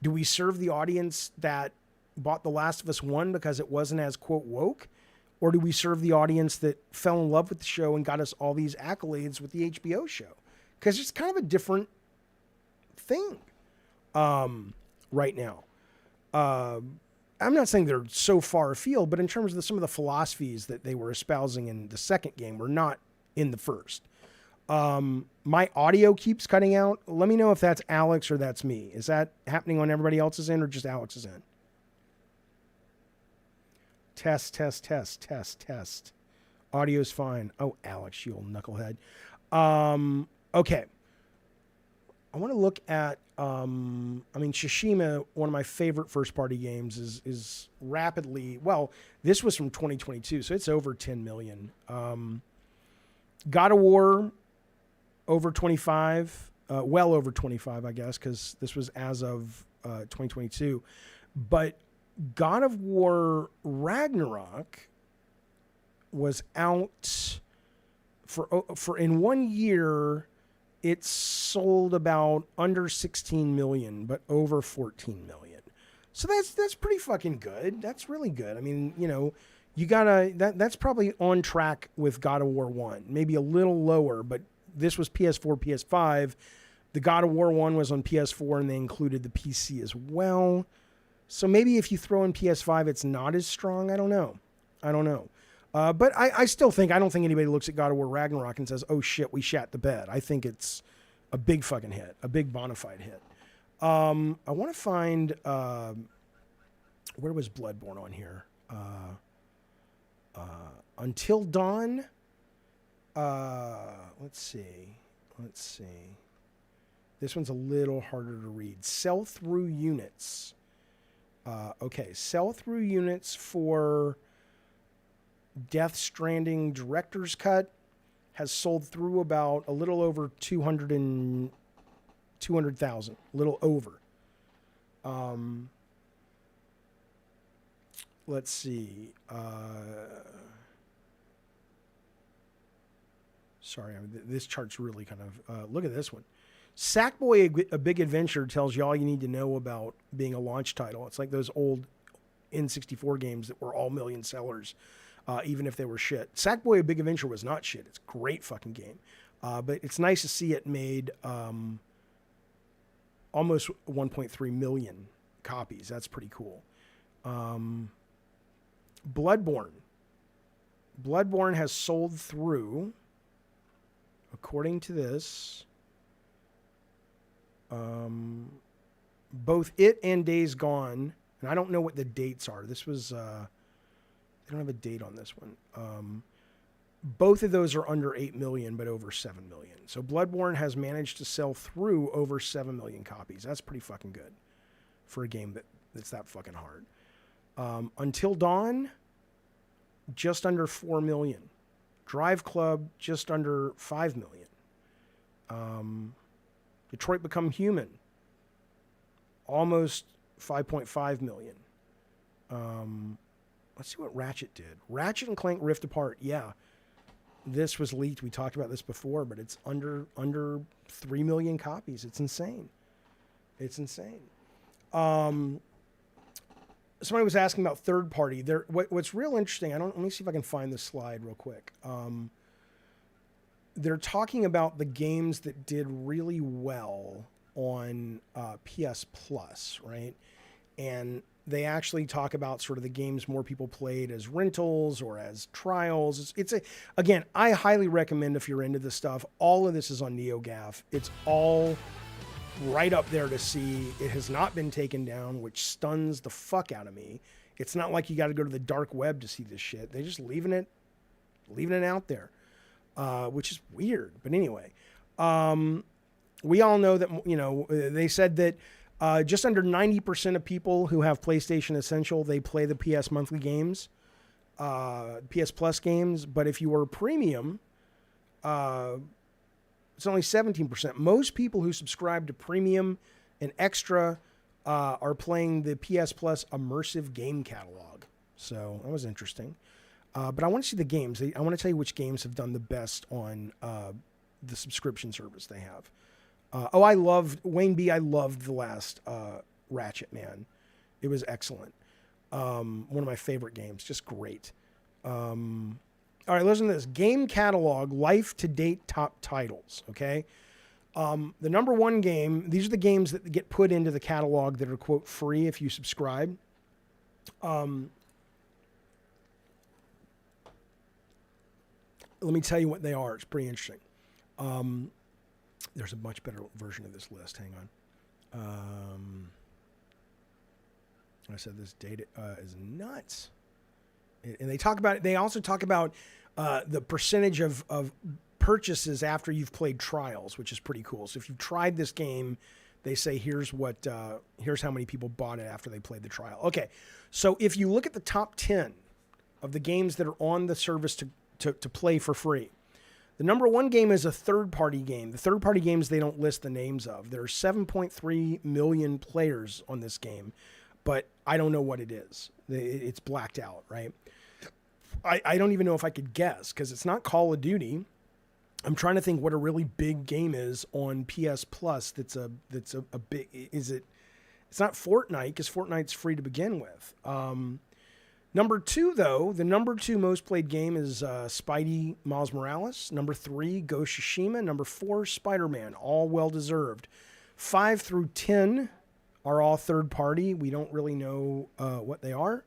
Do we serve the audience that bought The Last of Us 1 because it wasn't as, quote, woke? Or do we serve the audience that fell in love with the show and got us all these accolades with the HBO show? Because it's kind of a different thing right now. I'm not saying they're so far afield, but in terms of some of the philosophies that they were espousing in the second game were not in the first. My audio keeps cutting out. Let me know if that's Alex or that's me. Is that happening on everybody else's end or just Alex's end? Test, test, test, test, test. Audio's fine. Oh, Alex, you old knucklehead. Okay. I want to look at, Tsushima, one of my favorite first-party games, is rapidly, well, this was from 2022, so it's over 10 million. God of War, over 25, well over 25, I guess, because this was as of 2022. But God of War Ragnarok was out for in 1 year. It sold about under 16 million, but over 14 million. So that's pretty fucking good. That's really good. I mean, you know, you gotta that's probably on track with God of War 1, maybe a little lower, but this was PS4, PS5. The God of War 1 was on PS4, and they included the PC as well. So maybe if you throw in PS5, it's not as strong. I don't know. But I still think, I don't think anybody looks at God of War Ragnarok and says, oh shit, we shat the bed. I think it's a big fucking hit, a big bona fide hit. I want to find, where was Bloodborne on here? Until Dawn. Let's see. This one's a little harder to read. Sell through units. Okay, sell through units for Death Stranding Director's Cut has sold through about a little over 200,000, a little over. Let's see. Sorry, this chart's really kind of, look at this one. Sackboy: A Big Adventure tells you all you need to know about being a launch title. It's like those old N64 games that were all million sellers, even if they were shit. Sackboy: A Big Adventure was not shit. It's a great fucking game. But it's nice to see it made almost 1.3 million copies. That's pretty cool. Bloodborne. Bloodborne has sold through, according to this, both it and Days Gone, and I don't know what the dates are. This was, they don't have a date on this one. Both of those are under 8 million, but over 7 million. So Bloodborne has managed to sell through over 7 million copies. That's pretty fucking good for a game that's that fucking hard. Until Dawn, just under 4 million. Drive Club, just under 5 million. Detroit Become Human, almost 5.5 million. Let's see what Ratchet did. Ratchet and Clank Rift Apart, yeah. This was leaked. We talked about this before, but it's under 3 million copies. It's insane. Somebody was asking about third party. What's real interesting, let me see if I can find this slide real quick. They're talking about the games that did really well on PS Plus, right? And they actually talk about sort of the games more people played as rentals or as trials. Again, I highly recommend if you're into this stuff. All of this is on NeoGAF. It's all right up there to see. It has not been taken down, which stuns the fuck out of me. It's not like you got to go to the dark web to see this shit. They're just leaving it out there. Which is weird. But anyway, we all know that, you know, they said that just under 90% of people who have PlayStation Essential, they play the PS monthly games, PS Plus games. But if you were premium, it's only 17%. Most people who subscribe to premium and extra are playing the PS Plus immersive game catalog. So that was interesting. But I want to see the games. I want to tell you which games have done the best on the subscription service they have. I loved Wayne B. I loved the last Ratchet, man. It was excellent. One of my favorite games. Just great. All right, listen to this. Game catalog, life to date top titles. Okay. The number one game, these are the games that get put into the catalog that are, quote, free if you subscribe. Let me tell you what they are. It's pretty interesting. There's a much better version of this list. Hang on. I said this data is nuts. And they talk about it. They also talk about the percentage of purchases after you've played trials, which is pretty cool. So if you've tried this game, they say here's how many people bought it after they played the trial. Okay, so if you look at the top 10 of the games that are on the service to play for free, the number one game is a third-party game. The third-party games they don't list the names of. There are 7.3 million players on this game, but I don't know what it is. It's blacked out, right? I don't even know if I could guess because it's not Call of Duty. I'm trying to think what a really big game is on PS Plus. That's a big. Is it? It's not Fortnite because Fortnite's free to begin with. Number two, though, the number two most played game is Spidey Miles Morales. Number 3, Ghost of Tsushima. Number 4, Spider-Man. All well deserved. 5 through 10 are all third party. We don't really know what they are.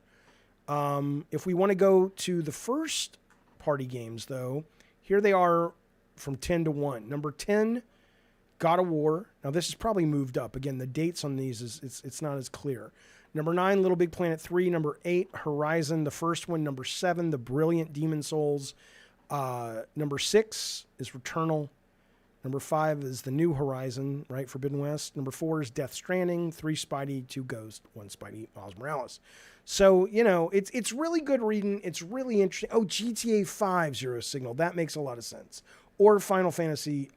If we want to go to the first party games, though, here they are from 10 to 1. Number 10, God of War. Now, this is probably moved up. Again, the dates on these, it's not as clear. Number 9, Little Big Planet 3. Number 8, Horizon, the first one. Number 7, The Brilliant Demon Souls. Number 6 is Returnal. Number 5 is The New Horizon, right? Forbidden West. Number 4 is Death Stranding. 3, Spidey. 2, Ghost. 1, Spidey, Miles Morales. So, it's really good reading. It's really interesting. Oh, GTA 5, Zero Signal. That makes a lot of sense. Or Final Fantasy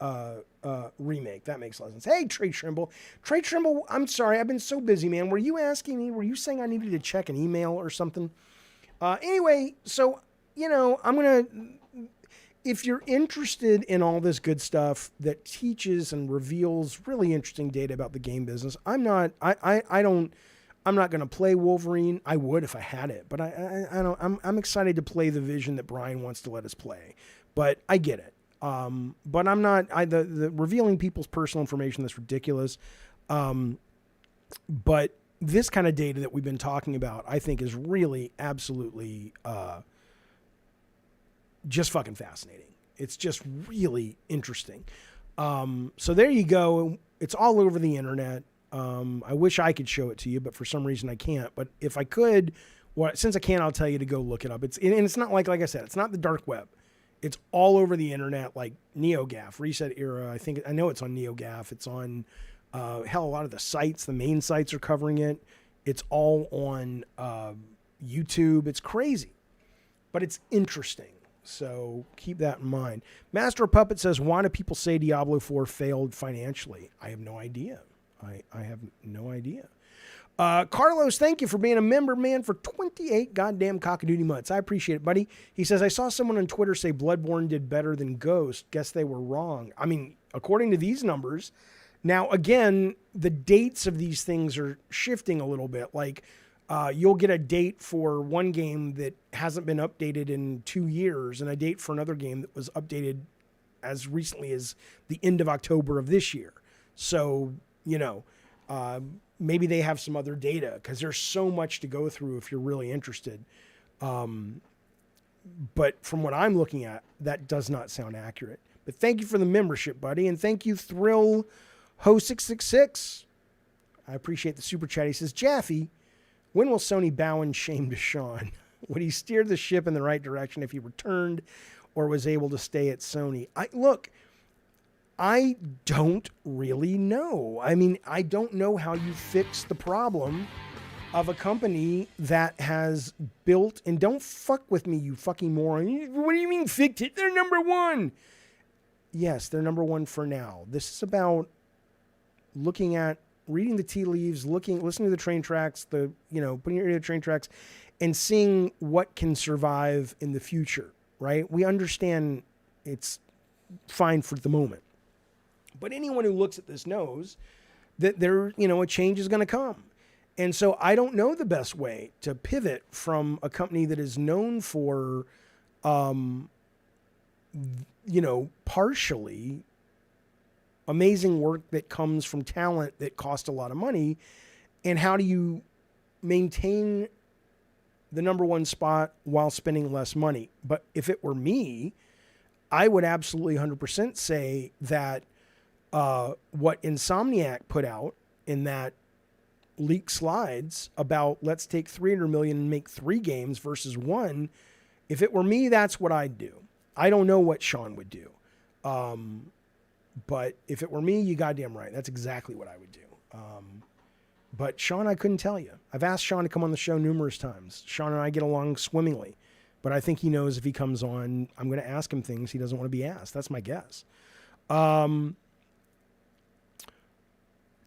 remake. That makes a lot of sense. Hey, Trey Trimble. Trey Trimble, I'm sorry. I've been so busy, man. Were you asking me? Were you saying I needed to check an email or something? Anyway, so, I'm going to... If you're interested in all this good stuff that teaches and reveals really interesting data about the game business, I'm not going to play Wolverine. I would if I had it, but I'm excited to play the vision that Brian wants to let us play, but I get it. But I'm not, the revealing people's personal information, that's ridiculous. But this kind of data that we've been talking about, I think is really absolutely, just fucking fascinating. It's just really interesting. So there you go. It's all over the internet. I wish I could show it to you, but for some reason I can't. But if I could, since I can't, I'll tell you to go look it up. It's not like I said, it's not the dark web. It's all over the internet, like NeoGAF, Reset Era. I know it's on NeoGAF. It's on, hell, a lot of the sites, the main sites are covering it. It's all on YouTube. It's crazy, but it's interesting. So keep that in mind. Master of Puppet says, why do people say Diablo 4 failed financially? I have no idea. I have no idea. Carlos, thank you for being a member, man, for 28 goddamn cockadoodie months. I appreciate it, buddy. He says, I saw someone on Twitter say Bloodborne did better than Ghost. Guess they were wrong. I mean, according to these numbers. Now, again, the dates of these things are shifting a little bit. Like, you'll get a date for one game that hasn't been updated in 2 years and a date for another game that was updated as recently as the end of October of this year. So, maybe they have some other data because there's so much to go through if you're really interested. But from what I'm looking at, that does not sound accurate. But thank you for the membership, buddy. And thank you, Thrill Ho666. I appreciate the super chat. He says, Jaffe, when will Sony bow and shame to Sean? Would he steer the ship in the right direction if he returned or was able to stay at Sony? I don't really know. I mean, I don't know how you fix the problem of a company that has built, and don't fuck with me, you fucking moron. What do you mean fix it? They're number one. Yes, they're number one for now. This is about looking at reading the tea leaves, listening to the train tracks, putting your ear to the train tracks, and seeing what can survive in the future, right? We understand it's fine for the moment. But anyone who looks at this knows that a change is going to come. And so I don't know the best way to pivot from a company that is known for, partially amazing work that comes from talent that cost a lot of money. And how do you maintain the number one spot while spending less money? But if it were me, I would absolutely 100% say that what Insomniac put out in that leak slides about let's take 300 million and make 3 games versus 1, if it were me, that's what I'd do. I don't know what Sean would do. But if it were me, you goddamn right. That's exactly what I would do. But Sean, I couldn't tell you. I've asked Sean to come on the show numerous times. Sean and I get along swimmingly. But I think he knows if he comes on, I'm going to ask him things he doesn't want to be asked. That's my guess.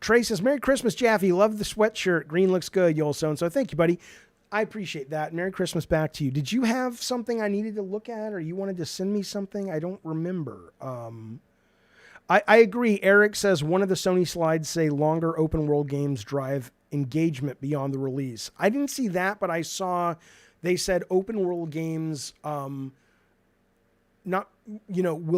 Trey says, Merry Christmas, Jaffe. Love the sweatshirt. Green looks good, Yol So-and-so. Thank you, buddy. I appreciate that. Merry Christmas back to you. Did you have something I needed to look at, or you wanted to send me something? I don't remember. I agree. Eric says one of the Sony slides say longer open world games drive engagement beyond the release. I didn't see that, but I saw they said open world games will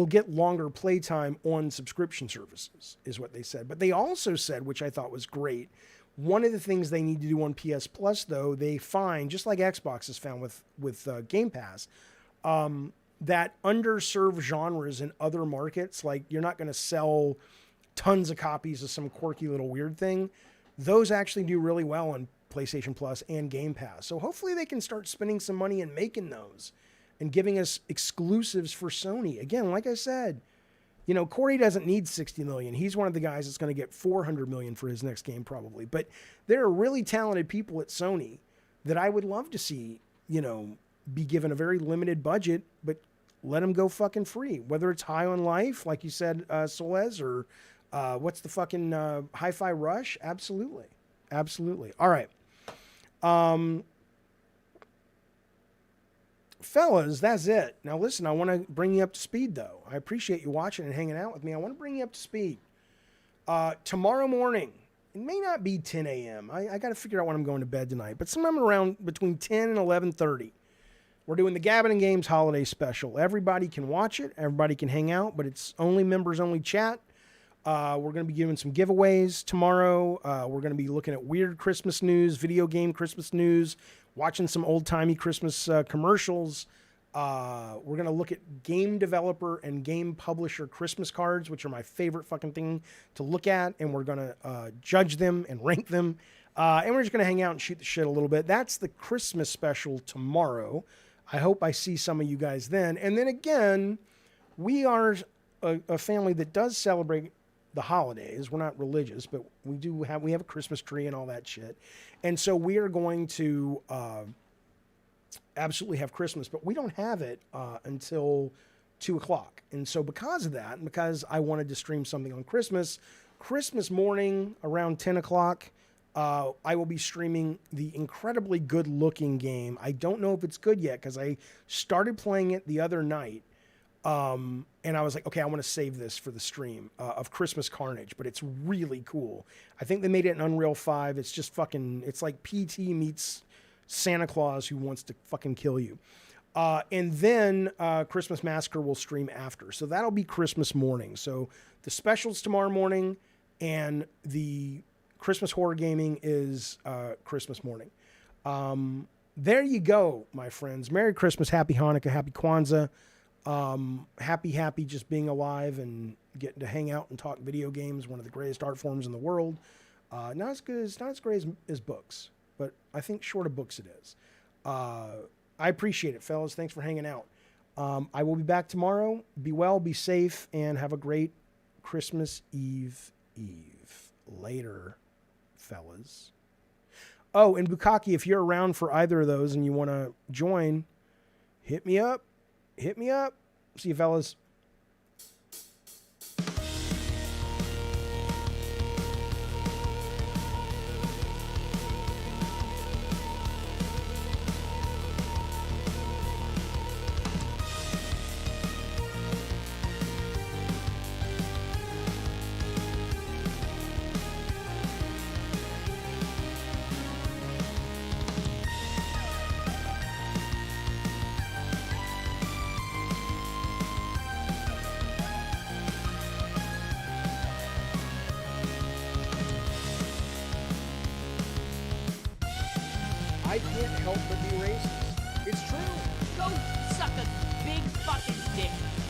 get longer playtime on subscription services is what they said. But they also said, which I thought was great, one of the things they need to do on PS Plus, though, they find, just like Xbox has found with Game Pass, that underserved genres in other markets, like you're not going to sell tons of copies of some quirky little weird thing. Those actually do really well on PlayStation Plus and Game Pass. So hopefully they can start spending some money and making those and giving us exclusives for Sony. Again, like I said, Corey doesn't need 60 million. He's one of the guys that's going to get 400 million for his next game probably. But there are really talented people at Sony that I would love to see, be given a very limited budget, but let them go fucking free. Whether it's High on Life, like you said, Solez, or what's the fucking Hi-Fi Rush? Absolutely. Absolutely. All right. Fellas, that's it. Now listen, I want to bring you up to speed though. I appreciate you watching and hanging out with me. I want to bring you up to speed. Tomorrow morning, it may not be 10 a.m. I got to figure out when I'm going to bed tonight, but sometime around between 10 and 11:30, we're doing the Gabbin' and Games holiday special. Everybody can watch it. Everybody can hang out, but it's only members only chat. We're going to be giving some giveaways tomorrow. We're going to be looking at weird Christmas news, video game Christmas news, watching some old-timey Christmas commercials. We're going to look at game developer and game publisher Christmas cards, which are my favorite fucking thing to look at, and we're going to judge them and rank them. And we're just going to hang out and shoot the shit a little bit. That's the Christmas special tomorrow. I hope I see some of you guys then. And then again, we are a family that does celebrate the holidays. We're not religious, but we have a Christmas tree and all that shit. And so we are going to absolutely have Christmas, but we don't have it until 2:00. And so because of that, and because I wanted to stream something on Christmas morning around 10 o'clock, I will be streaming the incredibly good looking game. I don't know if it's good yet because I started playing it the other night. And I was like, okay, I want to save this for the stream of Christmas Carnage, but it's really cool. I think they made it in Unreal 5. It's just fucking, it's like PT meets Santa Claus who wants to fucking kill you. And then Christmas Massacre will stream after. So that'll be Christmas morning. So the specials tomorrow morning and the Christmas horror gaming is Christmas morning. There you go, my friends. Merry Christmas, Happy Hanukkah, Happy Kwanzaa. Happy just being alive and getting to hang out and talk video games, one of the greatest art forms in the world. Not as great as books, but I think short of books it is. I appreciate it, fellas. Thanks for hanging out. I will be back tomorrow. Be well, be safe, and have a great Christmas Eve. Later, fellas. Oh, and Bukaki, if you're around for either of those and you want to join, hit me up. See you, fellas. I can't help but be racist. It's true. Go suck a big fucking dick.